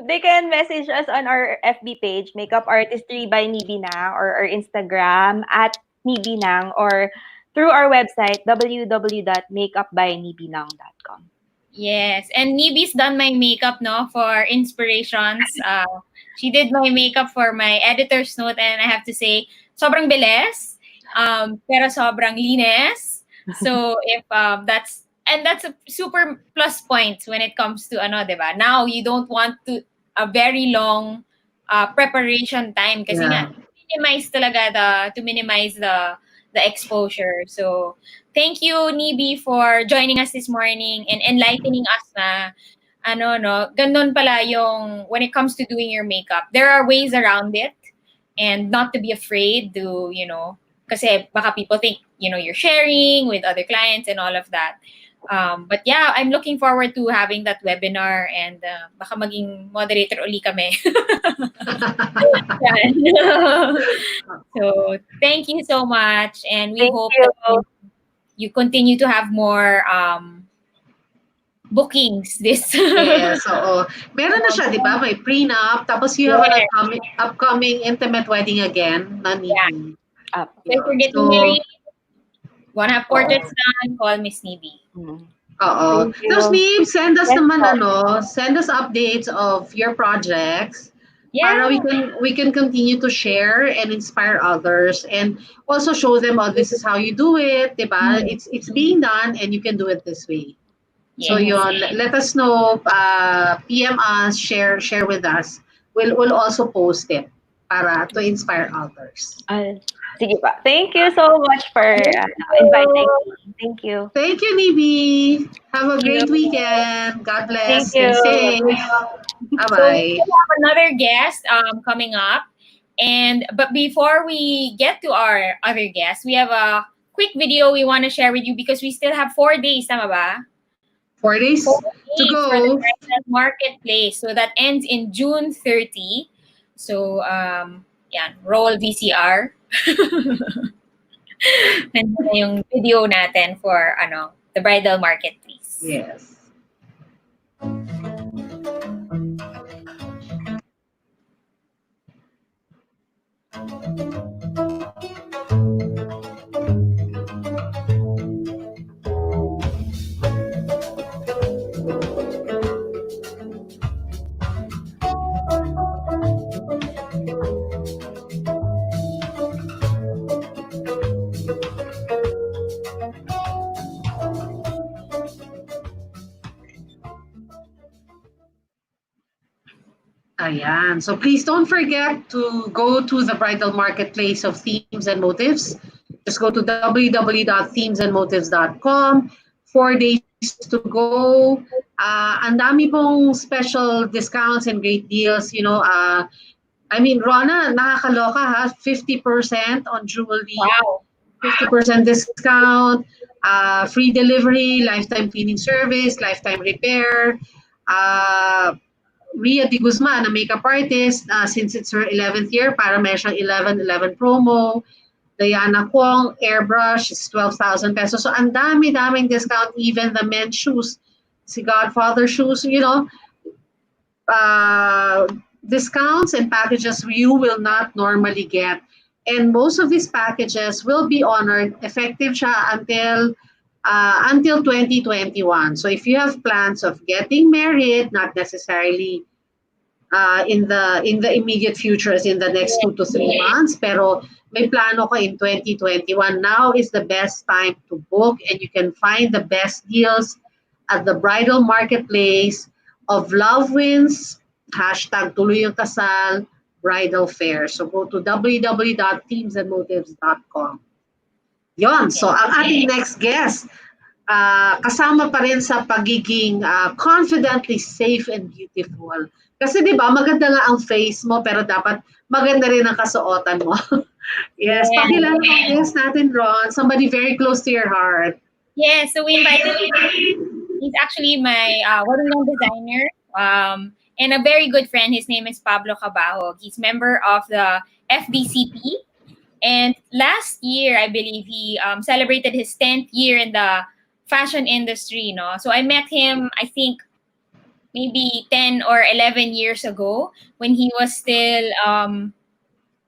They can message us on our FB page, Makeup Artist 3 by Nybie Ng, or our Instagram at Nybie Ng, or through our website, www.makeupbynibienang.com. Yes, and Nibby's done my makeup, no, for inspirations. She did my makeup for my editor's note, and I have to say, sobrang bilis, pero sobrang linis. So if that's a super plus point when it comes to diba? Now you don't want a very long preparation time kasi nga to minimize the exposure. So thank you, Nibie, for joining us this morning and enlightening us na ganun pala yung when it comes to doing your makeup. There are ways around it and not to be afraid to, kasi baka people think, you're sharing with other clients and all of that. But yeah, I'm looking forward to having that webinar and baka maging moderator uli kami. So thank you so much, and we hope that you continue to have more bookings this. Yes, oo. Meron na siya, di ba? May prenup, tapos you have an upcoming intimate wedding again na meeting. So if you're getting married, wanna have portraits done, call Miss Nibie. Oo. Tapos Nib, send us send us updates of your projects. Para we can continue to share and inspire others and also show them, this is how you do it, diba? It's being done and you can do it this way. Yes. So yun, let us know, PM us, share with us. We'll also post it para to inspire others. Sige pa. Thank you so much for inviting me. Thank you. Thank you, Nibie. Have a great weekend. God bless. Thank you. Stay safe. Bye-bye. So we have another guest coming up. But before we get to our other guest, we have a quick video we want to share with you because we still have 4 days, tama ba? 4 days to go for the bridal marketplace. So that ends in June 30. So roll VCR. Nandun na yung video natin for the bridal marketplace. Yes. Ayan. So please don't forget to go to the bridal marketplace of Themes and Motives. Just go to www.themesandmotives.com. 4 days to go. Ang dami pong special discounts and great deals. I mean, Rona, nakakaloka ha, 50% on jewelry, Wow. 50% discount, free delivery, lifetime cleaning service, lifetime repair. Ria Di Guzman, a makeup artist, since it's her 11th year, para may siyang 11-11 promo. Diana Kwong, airbrush, is 12,000 pesos. So, ang dami-daming discount, even the men's shoes, si Godfather shoes, uh, discounts and packages you will not normally get. And most of these packages will be honored effective siya until 2021. So if you have plans of getting married, not necessarily in the immediate future, as in the next 2 to 3 months, pero may plano ka in 2021, now is the best time to book, and you can find the best deals at the bridal marketplace of Love Wins, hashtag Tuloy Yung Kasal, Bridal Fair. So go to www.teamsandmotives.com. Yon, so ang ating next guest, kasama pa rin sa pagiging confidently safe and beautiful. Kasi di ba, maganda nga ang face mo, pero dapat maganda rin ang kasuotan mo. Yes, pakilala ang guest natin, Ron. Somebody very close to your heart. Yes, so we invited him. He's actually my well-known designer and a very good friend. His name is Pablo Cabahog. He's member of the FDCP. And last year, I believe he celebrated his 10th year in the fashion industry. No? So I met him, I think, maybe 10 or 11 years ago when he was still...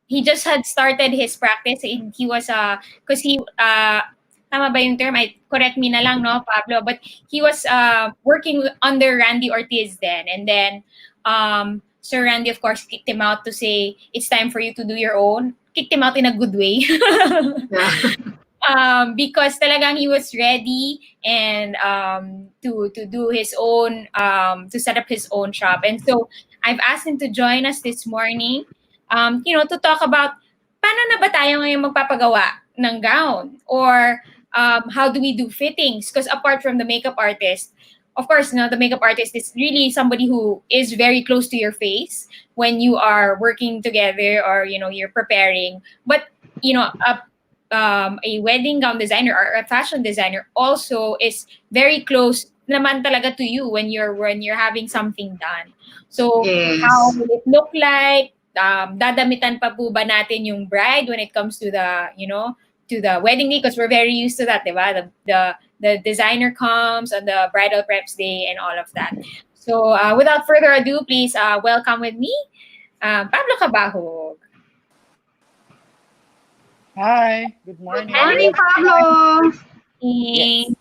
he just had started his practice. And he was because he tama ba yung term? Correct me na lang, no, Pablo. But he was working under Randy Ortiz then, and then Sir Randy, of course, kicked him out to say it's time for you to do your own. Kicked him out in a good way. Because talagang he was ready and to do his own to set up his own shop. And so I've asked him to join us this morning. To talk about paano na ba tayo ngayon magpapagawa ng gown, or how do we do fittings? Because apart from the makeup artist, of course, the makeup artist is really somebody who is very close to your face when you are working together, or you're preparing. But a wedding gown designer or a fashion designer also is very close naman talaga to you when you're having something done. So Yes. How will it look like? Dadamitan pa po ba natin yung bride when it comes to the to the wedding day, because we're very used to that, diba? The designer comes on the bridal preps day and all of that. So without further ado, please welcome with me Pablo Cabahog. Hi, good morning. Good morning, Pablo. Yes.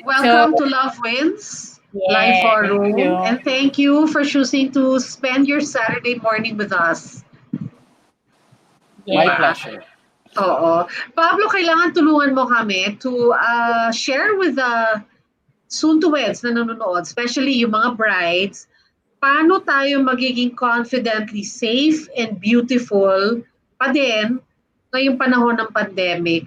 Welcome to Love Wins, Live for Thank Room. you. And thank you for choosing to spend your Saturday morning with us. My Yeah. pleasure. Oo. Pablo, kailangan tulungan mo kami to share with the soon-to-weds na nanonood, especially yung mga brides, paano tayo magiging confidently safe and beautiful pa din ngayong panahon ng pandemic.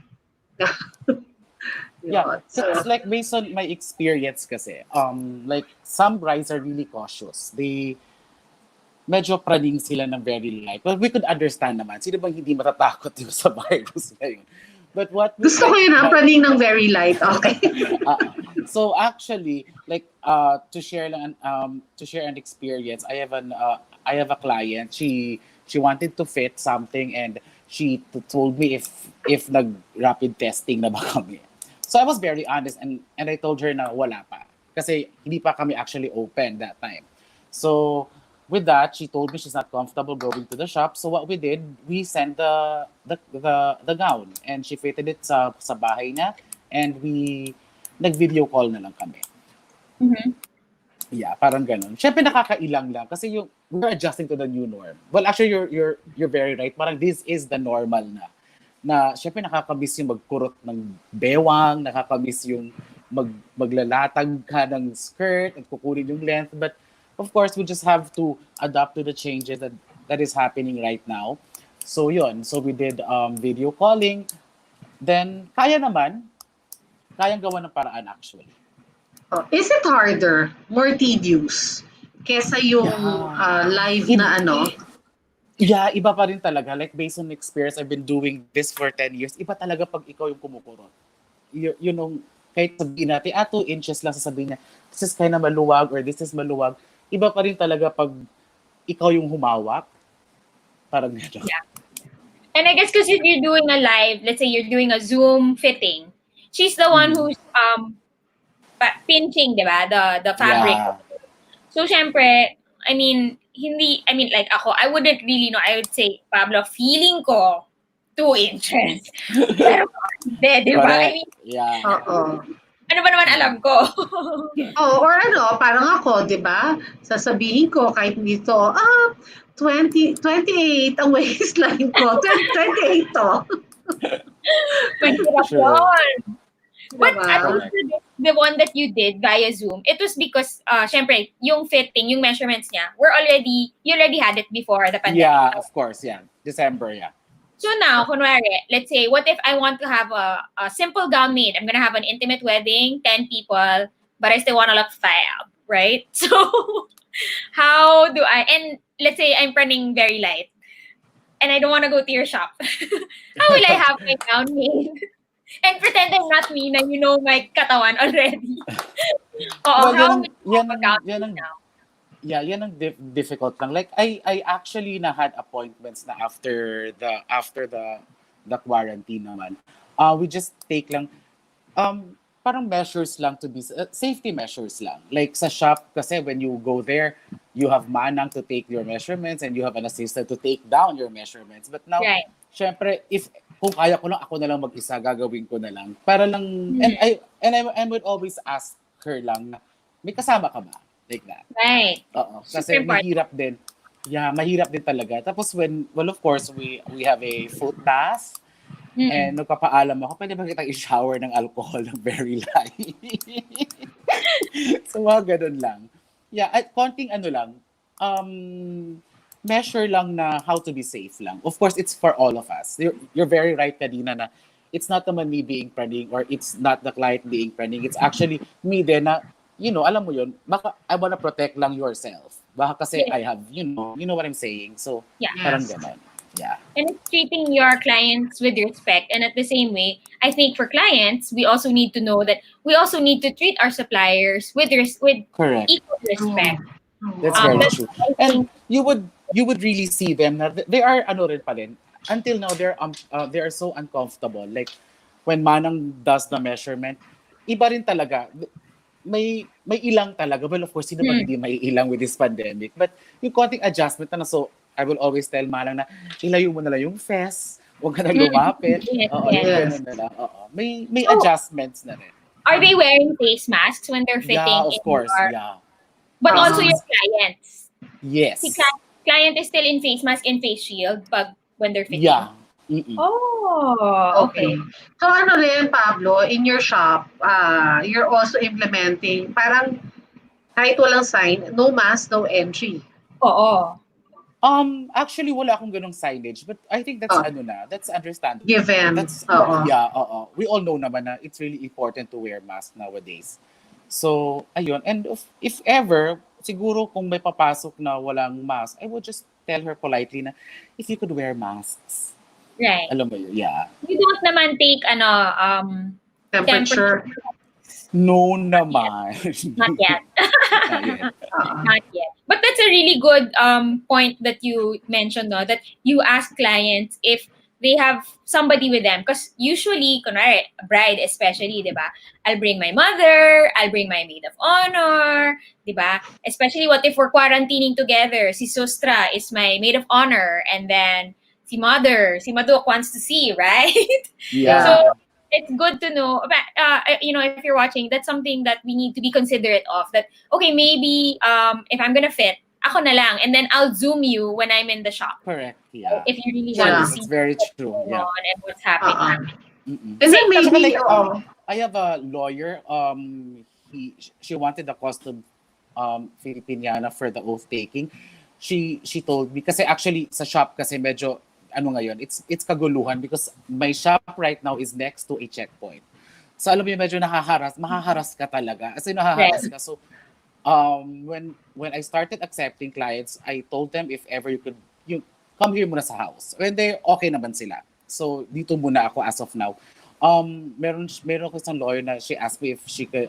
Yeah, so it's like based on my experience kasi, like some brides are really cautious. They medyo praning sila ng very light. Well, we could understand naman. Sino bang hindi matatakot yung sa virus na yun? But what we Gusto ko yun, praning ng very light. Okay. So actually, like to share an experience, I have a client. She wanted to fit something, and she told me if nag rapid testing na ba kami. So I was very honest, and I told her na wala pa kasi hindi pa kami actually open that time. So with that, she told me she's not comfortable going to the shop. So what we did, we sent the gown, and she fitted it sa bahay niya, and we nag-video call na lang kami. Mm-hmm. Yeah, parang ganun. Syempre nakakailang lang kasi we're adjusting to the new norm. Well, actually you're very right. Parang this is the normal na syempre nakakamiss yung magkurot ng bewang, nakakamiss yung maglalatag ka ng skirt at kukunin yung length. But of course, we just have to adapt to the changes that is happening right now. So yun, so we did video calling. Then kayang gawa ng paraan actually. Is it harder, more tedious, kesa yung Yeah. live Ib- na ano? yeah, iba pa rin talaga. Like, based on experience, I've been doing this for 10 years. Iba talaga pag ikaw yung kumukurot. Yun yung, kahit sabihin natin, 2 inches lang sasabihin niya, this is kind of maluwag or this is maluwag. Iba pa rin talaga pag ikaw yung humawak. Parang gano'n. Yeah. And I guess because if you're doing a live, let's say you're doing a Zoom fitting, she's the one who's pinching, di ba? The fabric. Yeah. So, syempre, I mean, like ako, I wouldn't really know. I would say, Pablo, feeling ko 2 inches. Pero, hindi, di ba? I Correct. mean, Yeah. Oo. ano ba naman alam ko? Or ano, parang ako, di ba? Sasabihin ko, kahit dito, 28 ang waistline ko. 28 to. Mahirap True. yun. But Diba? at least the one that you did via Zoom, it was because, syempre, yung fitting, yung measurements niya, you already had it before the pandemic. Yeah, of course. Yeah. December, yeah. So now, kunwari, let's say, what if I want to have a simple gown made? I'm gonna have an intimate wedding, 10 people, but I still want to look fab, right? So, how do and let's say I'm running very light, and I don't want to go to your shop. How will I have my gown made? And pretend I'm not me na you know my katawan already. Well, How will you yan have a ang, gown yan made ang, now? yeah, yan ang difficult lang. Like, I actually na had appointments na after the quarantine naman. We just take lang, parang measures lang to be, safety measures lang. Like sa shop, kasi when you go there, you have manang to take your measurements and you have an assistant to take down your measurements. But now, Right. syempre, kung kaya ko lang, ako na lang mag-isa, gagawin ko na lang. Para lang, I would always ask her lang, may kasama ka ba? Like that. Right. Oo. Super Kasi important. mahirap din. Yeah, mahirap din talaga. Tapos well, of course, we have a foot bath. And nagpapaalam ako, pwede ba kitang i-shower ng alcohol ng very light? So, mga ganun lang. Yeah, at konting ano lang, measure lang na how to be safe lang. Of course, it's for all of us. You're very right kanina na it's not naman me being praning or it's not the client being praning. It's actually me din na, alam mo yun, baka I wanna protect lang yourself. Baka kasi I have, you know what I'm saying. So, Yeah. parang ganun. Yeah. And it's treating your clients with respect. And at the same way, I think for clients, we also need to know that we also need to treat our suppliers with Correct. equal respect. That's very That's true. I And think- you would really see them na they are ano rin pa rin. Until now they are so uncomfortable. Like when Manang does the measurement, iba rin talaga. May ilang talaga. Well, of course, sino ba hindi may ilang with this pandemic? But yung konting adjustment na so I will always tell Manang na ilayo mo na lang yung fess. Huwag ka na lumapit. Yes, Oo, yes. yung ganun na lang. Oo. May So, adjustments na rin. Are they wearing face masks when they're fitting? Yeah, of in course. your- Yeah. But also your clients. Yes. Si client is still in face mask and face shield when they're fitting. Yeah. Mm-mm. Oh, okay. So ano rin, Pablo, in your shop, you're also implementing, parang kahit walang sign, no mask, no entry. Oo. Actually, wala akong ganong signage, but I think that's that's understandable. Given. That's Oo. yeah, we all know naman na it's really important to wear mask nowadays. So, ayun. And if ever, siguro kung may papasok na walang mask, I would just tell her politely na if you could wear masks. Right. Alam mo yun, yeah. You don't naman take Temperature. No naman. Not yet. Not yet. Not yet. But that's a really good point that you mentioned, no? That you ask clients if they have somebody with them. Because usually, kunwari, a bride especially, di ba? I'll bring my mother, I'll bring my maid of honor, di ba? Especially what if we're quarantining together? Si Sustra is my maid of honor, and then si Maduk wants to see, right? Yeah. So, it's good to know, if you're watching, that's something that we need to be considerate of. That, okay, maybe if I'm gonna fit, ako na lang, and then I'll Zoom you when I'm in the shop. Correct, yeah. If you really Yeah. want to see It's very what's true, going yeah. on and what's happening. Mm-mm. And then Saka maybe, like, I have a lawyer. She wanted the costume Filipiniana for the oath taking. She told me kasi actually sa shop kasi medyo ngayon it's kaguluhan because my shop right now is next to a checkpoint. So alam mo yun, medyo mahaharas ka talaga. As in, nahaharas ka. So when I started accepting clients, I told them if ever you come here muna sa house. When they okay naman sila. So dito muna ako as of now. Meron ko isang lawyer na she asked me if she could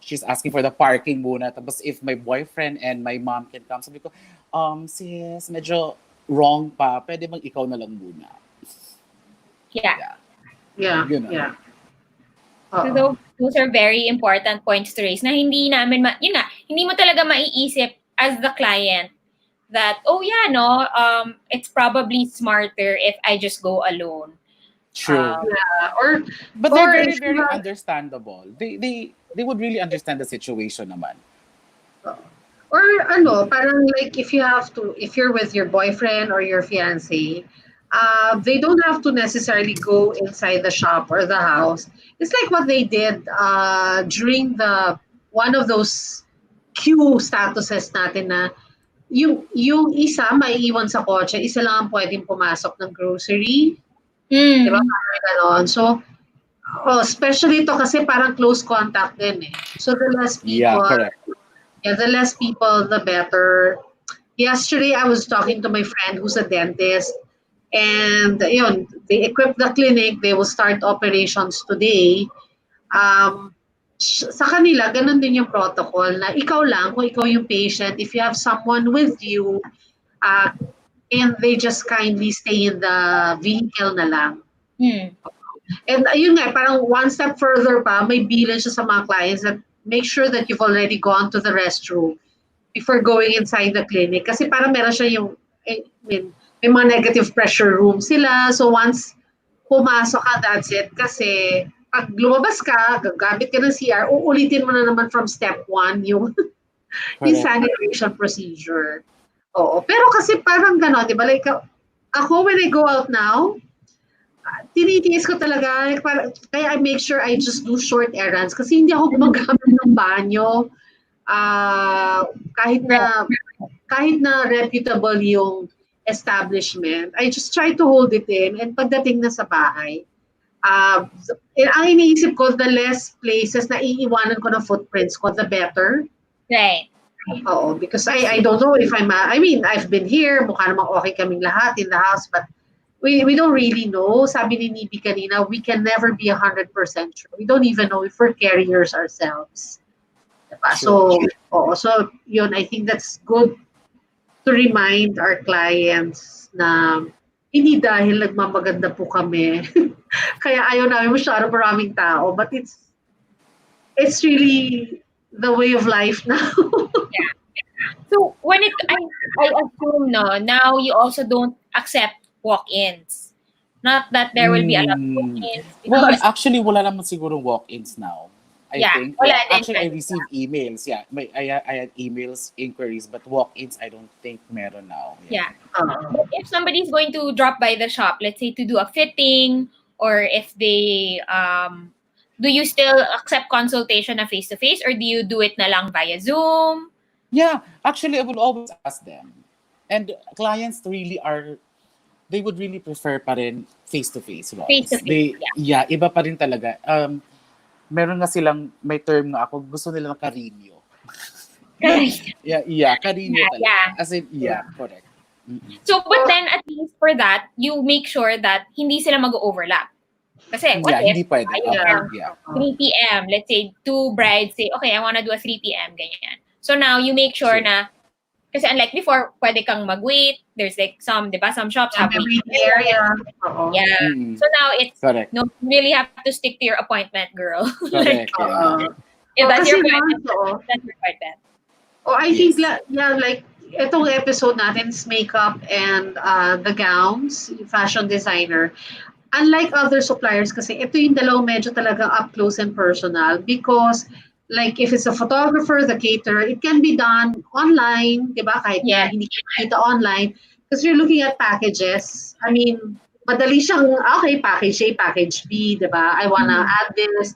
she's asking for the parking muna. Tapos if my boyfriend and my mom can come, sabi ko, sis, medyo wrong pa. Pwede bang ikaw na lang muna? Yeah. Yeah. Yun na. Yeah. So those are very important points to raise na hindi namin, yun nga, hindi mo talaga maiisip as the client that, oh yeah, no, it's probably smarter if I just go alone. True. But they're very, very understandable. They would really understand the situation naman. Or parang like if you're with your boyfriend or your fiancé, they don't have to necessarily go inside the shop or the house. It's like what they did during one of those queue statuses natin na yung isa maiiwan sa kotse, isa lang ang pwedeng pumasok ng grocery. Diba? Parang ganon. So, especially ito kasi parang close contact din eh. So the less people, the less people, the better. Yesterday, I was talking to my friend who's a dentist, and yun, they equip the clinic. They will start operations today. Sa kanila, ganun din yung protocol na ikaw lang, kung ikaw yung patient, if you have someone with you, and they just kindly stay in the vehicle na lang. And ayun nga, parang one step further pa, may bilan siya sa mga clients that make sure that you've already gone to the restroom before going inside the clinic. Kasi parang meron siya yung, may mga negative pressure room sila. So once pumasok ka, that's it. Kasi pag lumabas ka, gagamit ka ng CR, uulitin mo na naman from step 1 yung sanitation procedure. Oo. Pero kasi parang gano'n, di ba? Like, ako, when I go out now, tinitiis ko talaga. Like, kaya I make sure I just do short errands kasi hindi ako gumagamit ng banyo. Kahit na reputable yung establishment, I just try to hold it in. And pagdating na sa bahay, ang iniisip ko, the less places na iiwanan ko ng footprints ko, the better. Right. Oo, because I don't know if I've been here, mukha namang okay kaming lahat in the house, but we don't really know. Sabi ni Nybie kanina, we can never be 100% sure. We don't even know if we're carriers ourselves. Diba? So yun, I think that's good to remind our clients na hindi dahil nagmamaganda po kami. Kaya ayaw namin masyado maraming tao, but it's really the way of life now. So when I assume now you also don't accept walk-ins. Not that there will be a lot of walk-ins. Well, actually, wala naman siguro walk-ins now. I think. Wala actually, I received emails. Yeah, I had emails, inquiries, but walk-ins, I don't think meron now. Yeah. But if somebody's going to drop by the shop, let's say to do a fitting, or if they do you still accept consultation na face-to-face, or do you do it na lang via Zoom? Yeah, actually, I would always ask them. And clients they would really prefer pa rin face-to-face. Face-to-face, yeah, iba pa rin talaga. Meron nga silang, may term nga ako, gusto nila ng karinyo. Karinyo talaga. Yeah. As in, correct. Mm-hmm. So, but then at least for that, you make sure that hindi sila mag-overlap. Kasi, what if, hindi pwede. 3 p.m., let's say, 2 brides say, okay, I wanna do a 3 p.m., ganyan. So now, you make sure na, kasi unlike before, pwede kang mag-wait. There's like some shops have waiting area. Yeah. Mm-hmm. So now, it's, no, you really have to stick to your appointment, girl. Correct. If that's your appointment, that's your appointment. I think, like, itong episode natin is makeup and the gowns, fashion designer. Unlike other suppliers kasi, ito yung dalawang medyo talagang up close and personal because like if it's a photographer, the caterer, it can be done online, di ba? Kahit hindi kita online. Because you're looking at packages. I mean, madali siyang, okay, package A, package B, di ba? I wanna add this.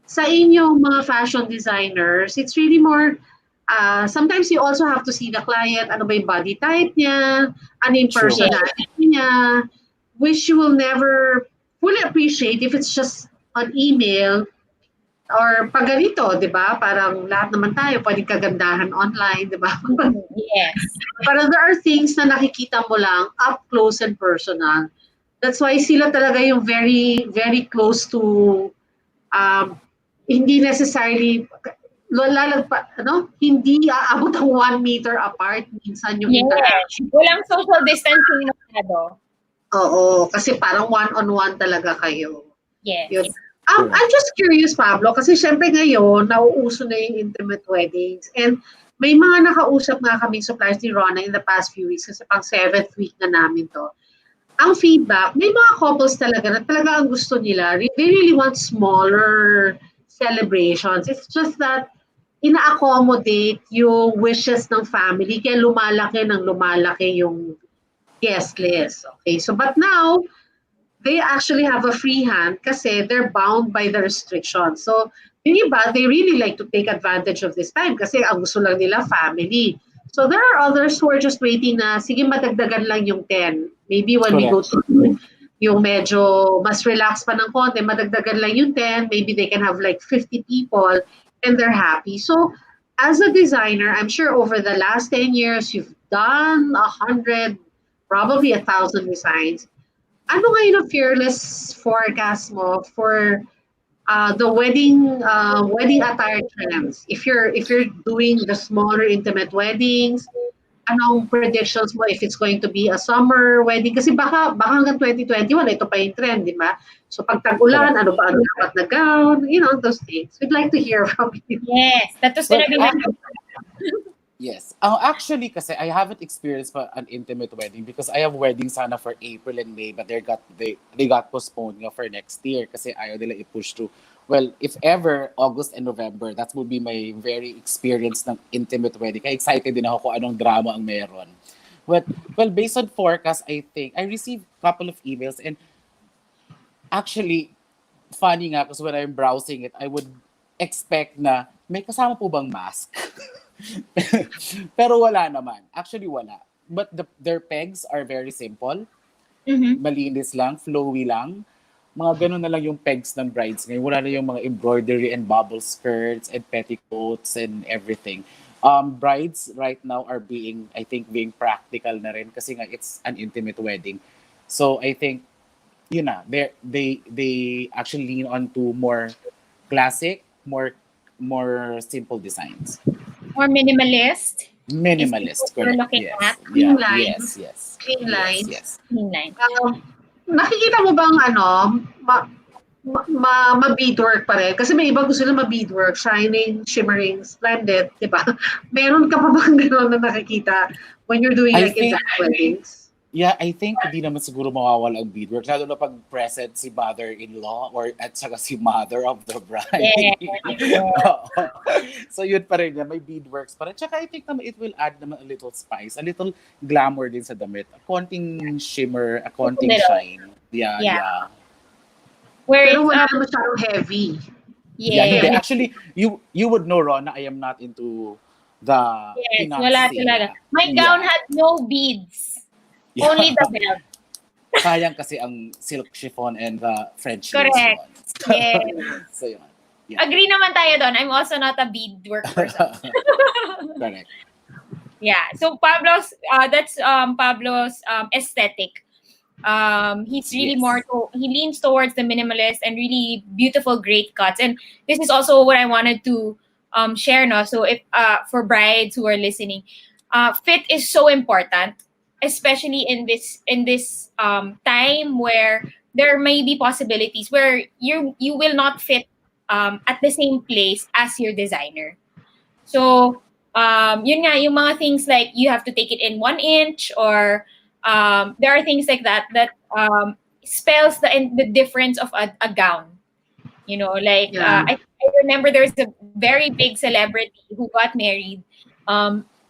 Sa inyong mga fashion designers, it's really more, sometimes you also have to see the client, ano ba yung body type niya, ano yung personality niya, which you will never fully appreciate if it's just on email, or pag ganito, di ba? Parang lahat naman tayo pwedeng kagandahan online, di ba? Yes. Parang there are things na nakikita mo lang up close and personal. That's why sila talaga yung very, very close to, um, hindi necessarily, hindi aabot ang 1 meter apart minsan yung Yes. interaction. Walang social distancing masyado. Oo, kasi parang one-on-one talaga kayo. Yes. Yun. I'm just curious, Pablo, kasi syempre ngayon, nauuso na yung intimate weddings. And may mga nakausap nga kaming suppliers ni Rona in the past few weeks kasi pang 7th week na namin to. Ang feedback, may mga couples talaga na talaga ang gusto nila. They really want smaller celebrations. It's just that ina-accommodate yung wishes ng family kaya lumalaki yung guest list. Okay, so but now, they actually have a free hand kasi they're bound by the restrictions. So, yung iba, they really like to take advantage of this time kasi ang gusto lang nila family. So, there are others who are just waiting na, sige, madagdagan lang yung 10. Maybe when we go to yung medyo mas relax pa ng konti, madagdagan lang yung 10. Maybe they can have like 50 people and they're happy. So, as a designer, I'm sure over the last 10 years, you've done 100, probably 1,000 designs. Ano ngayon ang fearless forecast mo for the wedding attire trends? If you're doing the smaller intimate weddings, anong predictions mo if it's going to be a summer wedding? Kasi baka hanggang 2021 ito pa yung trend, di ba? So pag tag-ulan, ano ba ang dapat na gown? You know, those things. We'd like to hear from you. Yes, that was gonna be my Yes. Actually, kasi I haven't experienced an intimate wedding because I have weddings sana for April and May, but they got postponed nga for next year kasi ayaw nila i-push to. Well, if ever, August and November, that would be my very experience ng intimate wedding. Kaya excited din ako kung anong drama ang meron. Well, based on forecast, I think, I received a couple of emails and actually, funny nga kasi when I'm browsing it, I would expect na may kasama po bang mask? Pero wala naman. Actually, wala. But their pegs are very simple. Malinis lang, flowy lang. Mga ganun na lang yung pegs ng brides ngayon. Wala na yung mga embroidery and bubble skirts and petticoats and everything. Brides right now are being practical na rin kasi nga it's an intimate wedding. So I think, yun na, they actually lean on to more classic, more simple designs. more minimalist. Minimalist, correct. Looking Yes. at clean Yeah. lines. Yes. Clean lines. Yes. clean line. Nakikita mo bang ma-beadwork pa rin? Kasi may iba gusto na ma-beadwork, shining, shimmering, splendid, di ba? Meron ka pa bang gano'n na nakikita when you're doing I like think- exact weddings? Yeah, I think hindi naman siguro mawawala ang beadwork. Lalo na pag present si mother-in-law or at saka si mother of the bride. Oo. So yun pa rin yan, may beadworks pa rin. Tsaka I think naman it will add naman a little spice, a little glamour din sa damit. A konting shimmer, a konting Little. shine. Yeah. Where Pero it's, wala naman masyadong heavy. Yeah, hindi. yes, Actually, you would know, Ron, na I am not into the yes, finance wala scene. talaga. My Yeah. gown had no beads. Yeah. Only the belt. Sayang kasi ang silk chiffon and the French lace Correct. yun. Yes. So yun. Yeah. Agree naman tayo doon. I'm also not a beadwork person. Correct. Yeah. So Pablo's that's Pablo's aesthetic. He's really Yes. he leans towards the minimalist and really beautiful great cuts. And this is also what I wanted to share no. So if for brides who are listening, fit is so important, especially in this time where there may be possibilities where you will not fit at the same place as your designer. So yun nga, yung mga things like you have to take it in 1 inch or there are things like that spells the difference of a gown. You know, like Yeah. I remember there was a very big celebrity who got married.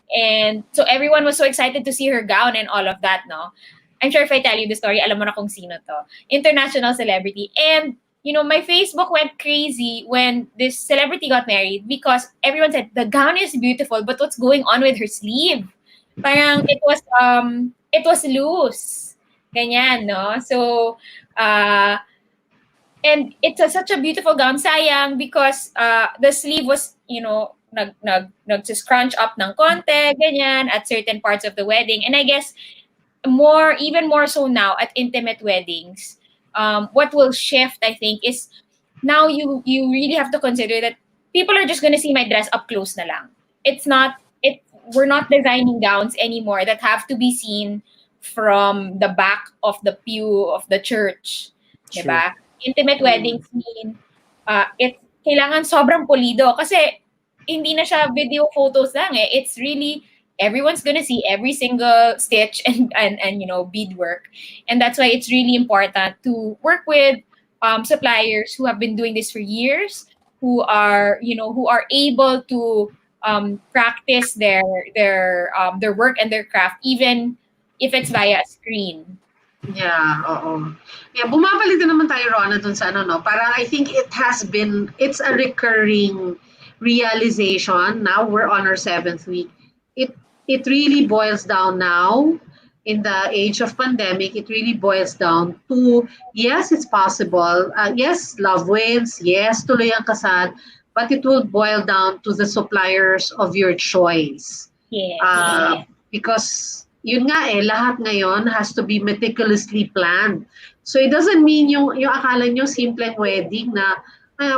And so everyone was so excited to see her gown and all of that, no? I'm sure if I tell you the story, alam mo na kung sino to. International celebrity. And, you know, my Facebook went crazy when this celebrity got married because everyone said, the gown is beautiful, but what's going on with her sleeve? Parang it was loose. Ganyan, no? So, and it's such a beautiful gown. Sayang because the sleeve was, scrunch up ng konti, ganyan, at certain parts of the wedding. And I guess even more so now at intimate weddings, what will shift, I think, is now you really have to consider that people are just gonna see my dress up close na lang. It's not it We're not designing gowns anymore that have to be seen from the back of the pew of the church. True. Diba? Intimate weddings mean kailangan sobrang pulido kasi hindi na siya video photos lang eh. It's really everyone's gonna see every single stitch and beadwork. And that's why it's really important to work with suppliers who have been doing this for years, who are able to practice their work and their craft even if it's via a screen. Yeah, oo. Yeah, bumabalik din naman tayo, Rona, dun sa ano, no? Parang I think it's a recurring realization. Now we're on our 7th week. It really boils down now, in the age of pandemic, it really boils down to, yes, it's possible. Yes, love wins. Yes, tuloy ang kasal. But it will boil down to the suppliers of your choice. Yes. Because yun nga lahat ngayon has to be meticulously planned. So it doesn't mean yung akala nyo simpleng wedding na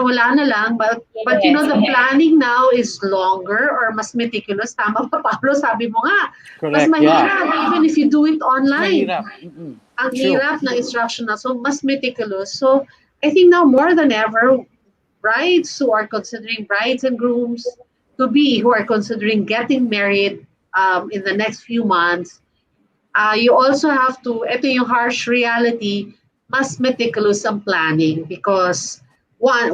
wala na lang, but the planning now is longer or mas meticulous. Tama pa, Pablo, sabi mo nga. Mas Correct, mahirap even if you do it online. Mahirap. Ang True. hirap na instruction na. So mas meticulous. So I think now more than ever, brides who are considering brides and grooms to be who are considering getting married in the next few months, you also have to, ito yung harsh reality, mas meticulous ang planning because one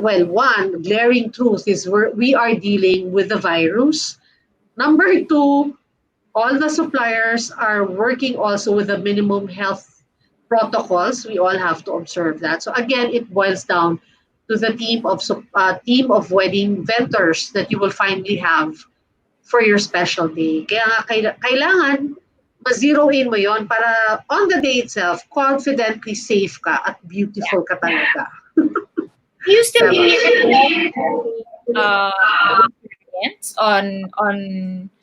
glaring truth is we are dealing with the virus. Number two, all the suppliers are working also with the minimum health protocols. We all have to observe that. So again, it boils down to the team of wedding vendors that you will finally have for your special day. Kaya nga kailangan ma-zero in mo yon para on the day itself, confidently safe ka at beautiful ka talaga. Do you still hear clients on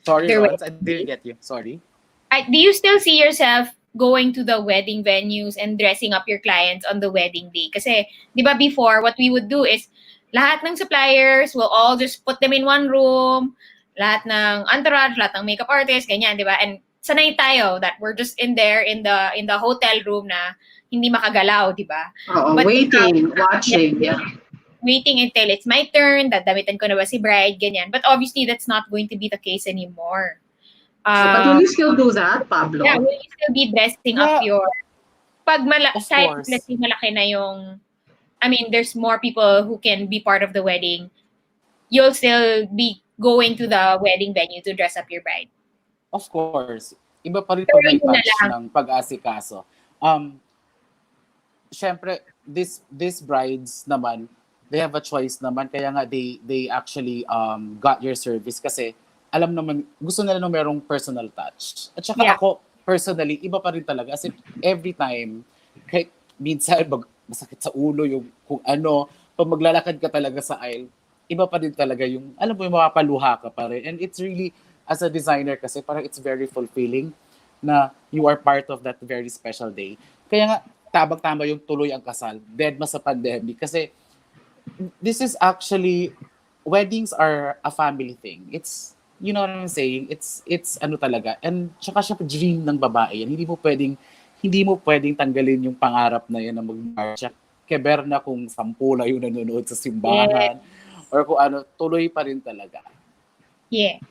Sorry, their Rons, I didn't get you. Sorry. do you still see yourself going to the wedding venues and dressing up your clients on the wedding day? Kasi, di ba before, what we would do is, lahat ng suppliers will all just put them in one room, lahat ng entourage, lahat ng makeup artist, ganyan, di ba? And sanay tayo that we're just in there in the hotel room na hindi makagalaw, di ba? But Waiting, watching, yeah. Waiting until it's my turn, dadamitan ko na ba si bride, ganyan. But obviously, that's not going to be the case anymore. But will you still do that, Pablo? Yeah, will you still be dressing up your... Pag Of course. let's say malaki na yung... I mean, there's more people who can be part of the wedding. You'll still be going to the wedding venue to dress up your bride. Of course. Iba pa rin pag may Pero yun na touch lang. ng pag-asikaso. Syempre, these brides naman, they have a choice naman. Kaya nga, they actually got your service kasi alam naman, gusto nila nung merong personal touch. At saka ako, personally, iba pa rin talaga. Kasi every time, kahit minsan masakit sa ulo, yung kung ano, pag maglalakad ka talaga sa aisle, iba pa rin talaga yung, alam mo, yung mapapaluha ka pa rin. And it's really, as a designer kasi, parang it's very fulfilling na you are part of that very special day. Kaya nga, tabang-tama yung tuloy ang kasal, dead ma sa pandemic. Kasi, this is actually, weddings are a family thing. It's, you know what I'm saying? It's ano talaga. And tsaka siya dream ng babae yan. Hindi mo pwedeng tanggalin yung pangarap na yan na mag-march. Keber na kung 10 na yung nanonood sa simbahan. Or kung ano, tuloy pa rin talaga. Yes.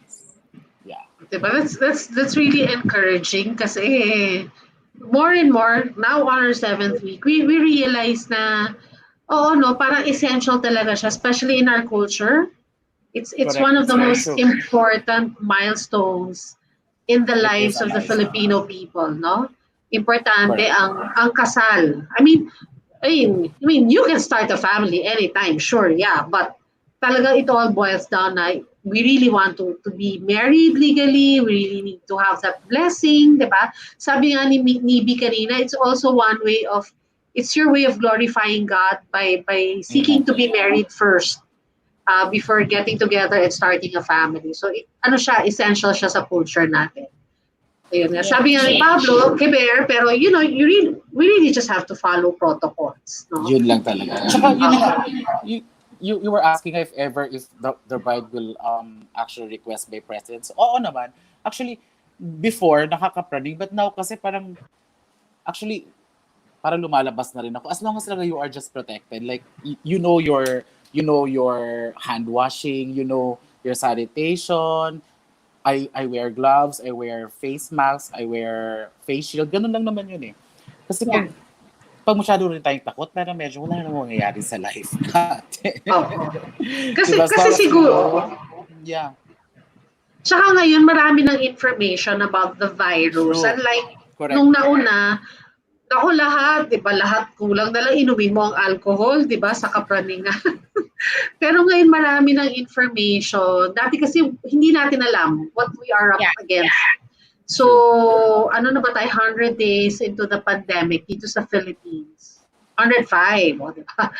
Yeah. Diba? That's really encouraging kasi more and more, now on our 7th week, we realize na, parang essential talaga siya, especially in our culture. It's Correct. one of the It's very most true. important milestones in the lives is of the amazing. Filipino people, no? Importante Correct. ang kasal. I mean, you can start a family anytime, sure, yeah, but talaga it all boils down na we really want to be married legally, we really need to have that blessing, di ba? Sabi nga ni Nybie kanina, it's also one way of it's your way of glorifying God by seeking Amen. to be married first before getting together and starting a family. So, ano siya, essential siya sa culture natin. Ayun nga. Yes. Sabi nga ni Pablo, kiber, pero we really just have to follow protocols, no? Yun lang talaga. Tsaka yun na nga, you were asking if the bride will actually request by presence. Oo naman. Actually, before nakakapraning, but now kasi actually parang lumalabas na rin ako. As long as talaga you are just protected, like you know your hand washing, you know your sanitation. I wear gloves, I wear face masks, I wear face shield. Ganun lang naman yun eh. Kasi Yeah. pag masyado rin tayong takot, pero medyo wala namang mangyayari sa life natin. Oo. Kasi, Diba? As kasi long as you siguro, know, yeah, tsaka ngayon marami ng information about the virus. true. Unlike Correct. nung nauna, ako lahat, di ba, lahat kulang na lang inumin mo ang alcohol, di ba, sa kapraningan. Pero ngayon marami ng information. Dati kasi hindi natin alam what we are up Yeah. against. So, ano na ba tayo, 100 days into the pandemic dito sa Philippines? 105, o, di ba?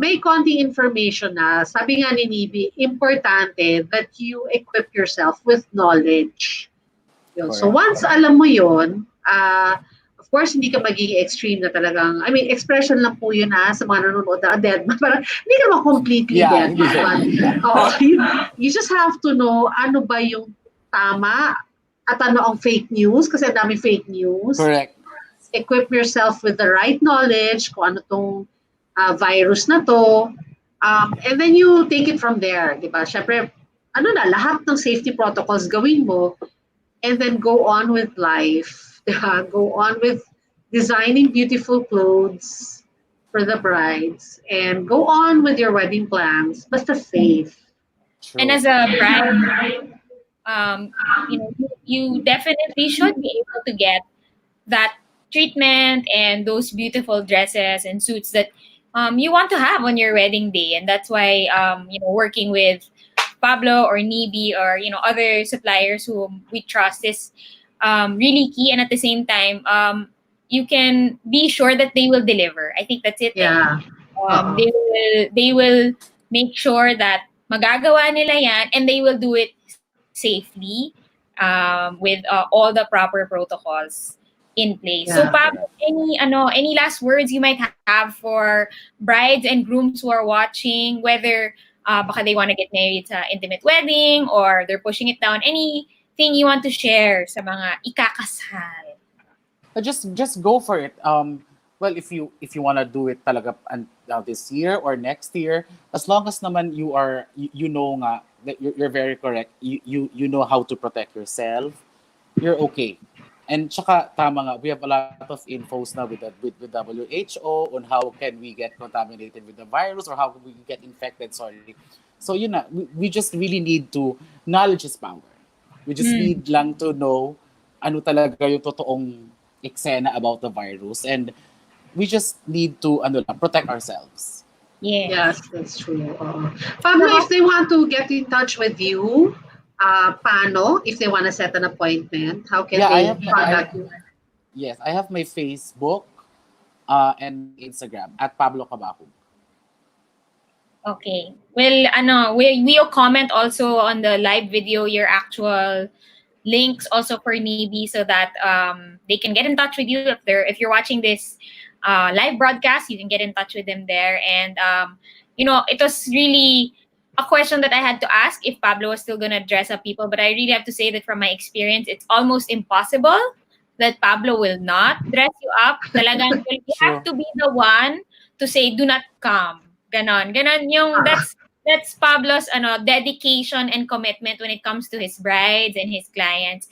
May konting information na, sabi nga ni Nybie, importante that you equip yourself with knowledge. Yun. So, Correct. once alam mo yun, of course, hindi ka magiging extreme na talagang, I mean, expression lang po yun sa mga nanonood na dead. Parang, hindi ka naman completely Yeah, dead. hindi siya. You just have to know ano ba yung tama at ano ang fake news, kasi ang dami fake news. Correct. Equip yourself with the right knowledge, kung ano tong virus na to. And then you take it from there, di ba? Siyempre, lahat ng safety protocols gawin mo, and then go on with life. Go on with designing beautiful clothes for the brides, and go on with your wedding plans. Basta safe. True. And as a bride, you definitely should be able to get that treatment and those beautiful dresses and suits that you want to have on your wedding day. And that's why working with Pablo or Nybie or other suppliers whom we trust is really key. And at the same time, you can be sure that they will deliver. I think that's it. Yeah. They will make sure that magagawa nila yan, and they will do it safely with all the proper protocols in place. So, Yeah. Pablo, any last words you might have for brides and grooms who are watching, whether baka they want to get married sa intimate wedding or they're pushing it down? Anything you want to share sa mga ikakasal? Just go for it. Well, if you want to do it talaga this year or next year, as long as naman you know nga that you're very correct. You know how to protect yourself. You're okay. And tsaka tama nga, we have a lot of infos now with WHO on how can we get contaminated with the virus or how can we get infected. Sorry. So we just really need to, knowledge is power. We just need lang to know ano talaga yung totoong eksena about the virus, and we just need to protect ourselves. Yes, that's true. Pablo, if they want to get in touch with you, paano? If they want to set an appointment, how can they contact you? Yes, I have my Facebook and Instagram at Pablo Cabaco. Okay. Well, we'll comment also on the live video your actual links also for Nybie, so that they can get in touch with you if you're watching this live broadcast. You can get in touch with them there. And it was really a question that I had to ask if Pablo was still gonna dress up people, but I really have to say that from my experience, it's almost impossible that Pablo will not dress you up. Talagang you have to be the one to say, do not come. Ganon yung that's Pablo's dedication and commitment when it comes to his brides and his clients.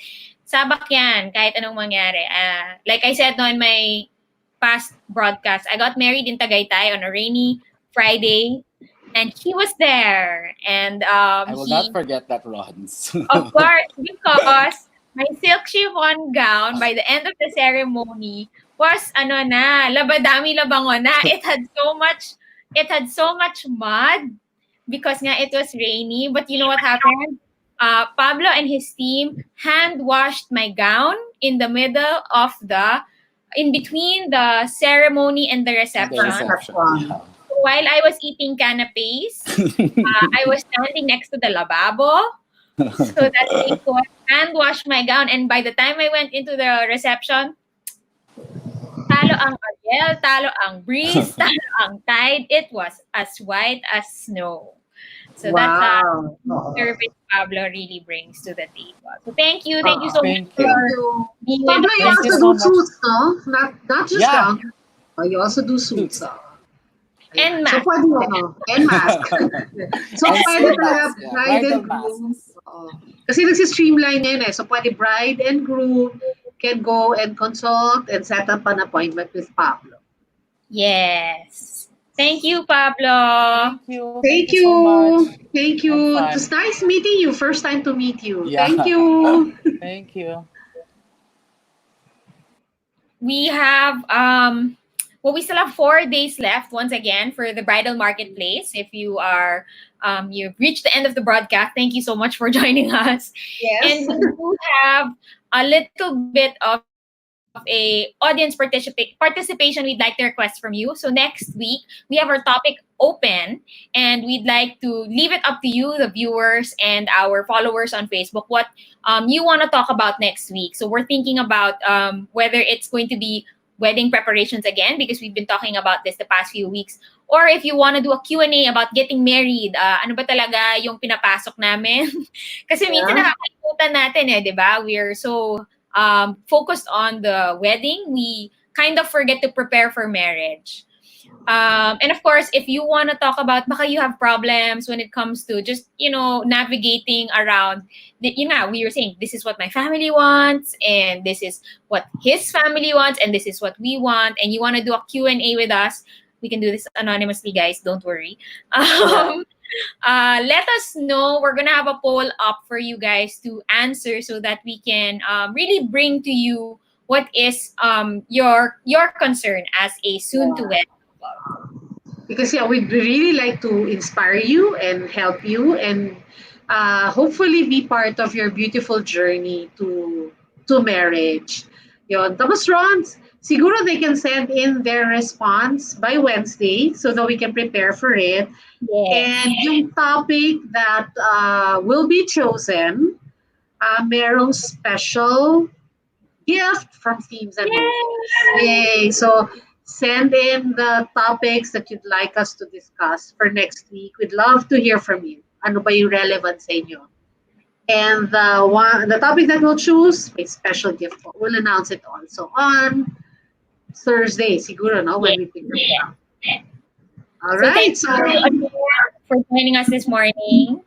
Sabak yan, kahit anong mangyari. Like I said in my past broadcast, I got married in Tagaytay on a rainy Friday, and he was there. And I will not forget that, Rons. Of course, because my silk chiffon gown by the end of the ceremony was labadami labango na. It had so much mud because nga it was rainy. But you know what happened? Pablo and his team hand washed my gown in the middle of the in between the ceremony and the And the reception. reception. Reception. While I was eating canapes, I was standing next to the lavabo so that they could hand wash my gown. And by the time I went into the reception, talo ang Ariel, talo ang breeze, talo ang tide. It was as white as snow. So that's Wow. service Pablo really brings to the table. So thank you Uh, so much Thank for you. Thank you. being with Pablo, us. you Thank you also so do much. suits, no? Not just Yeah. gown. Oh, you also do suits. Suits. And Ayan. So, mask. pwede and mask. So, And pwede school talaga masks. Yeah, bride bridal and groom. masks. Oo. Kasi nagsi-streamline yun eh. So, pwede bride and groom can go and consult and set up an appointment with Pablo. Yes. Thank you, Pablo. Thank you. Thank So much. you. Thank you. Have It was fun. nice meeting you. First time to meet you. Yeah. Thank you. Thank you. We have well, we still have 4 days left once again for the bridal marketplace. If you are you've reached the end of the broadcast, thank you so much for joining us. Yes. And we do have a little bit of a audience participation we'd like to request from you. So next week we have our topic open, and we'd like to leave it up to you, the viewers and our followers on Facebook, what you want to talk about next week. So we're thinking about whether it's going to be wedding preparations again, because we've been talking about this the past few weeks, or if you want to do a Q&A about getting married, ano ba talaga yung pinapasok namin? Kasi minsan Yeah. nakakalimutan natin di ba? We are so focused on the wedding, we kind of forget to prepare for marriage. And of course, if you want to talk about baka you have problems when it comes to just, navigating around, we were saying, this is what my family wants, and this is what his family wants, and this is what we want, and you want to do a Q&A with us, we can do this anonymously, guys. Don't worry. Let us know. We're gonna have a poll up for you guys to answer so that we can really bring to you what is your concern as a soon to wed couple. Because we'd really like to inspire you and help you and hopefully be part of your beautiful journey to marriage. Yon. Tapos Ron, siguro they can send in their response by Wednesday so that we can prepare for it. Yes. And yung topic that will be chosen, merong special gift from Themes and Motives. Yay! So send in the topics that you'd like us to discuss for next week. We'd love to hear from you. Ano ba yung relevant sa inyo? And the topic that we'll choose, a special gift po. We'll announce it also on Thursday, siguro, no? When we pick it up. All So right. thank So, you again for joining us this morning.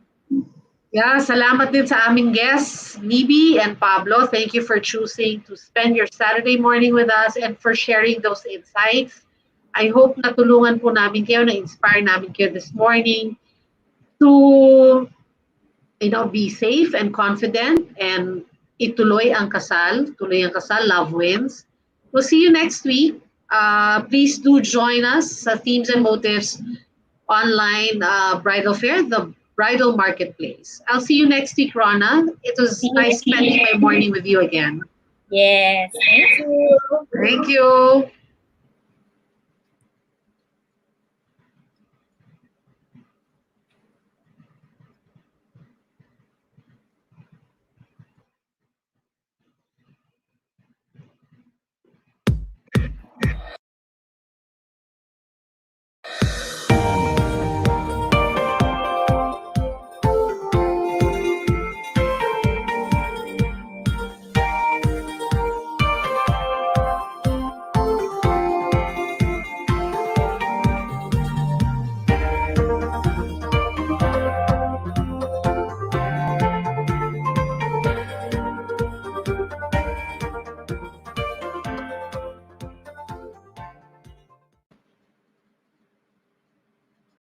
yeah, salamat din sa aming guests, Nybie and Pablo. Thank you for choosing to spend your Saturday morning with us and for sharing those insights. I hope natulungan po namin kayo, na-inspire namin kayo this morning to be safe and confident and tuloy ang kasal, love wins. We'll see you next week. Please do join us sa Themes and Motives online bridal fair, the bridal marketplace. I'll see you next week, Rana. It was See you nice next week. spending my morning with you again. Yes. Thank you. Thank you.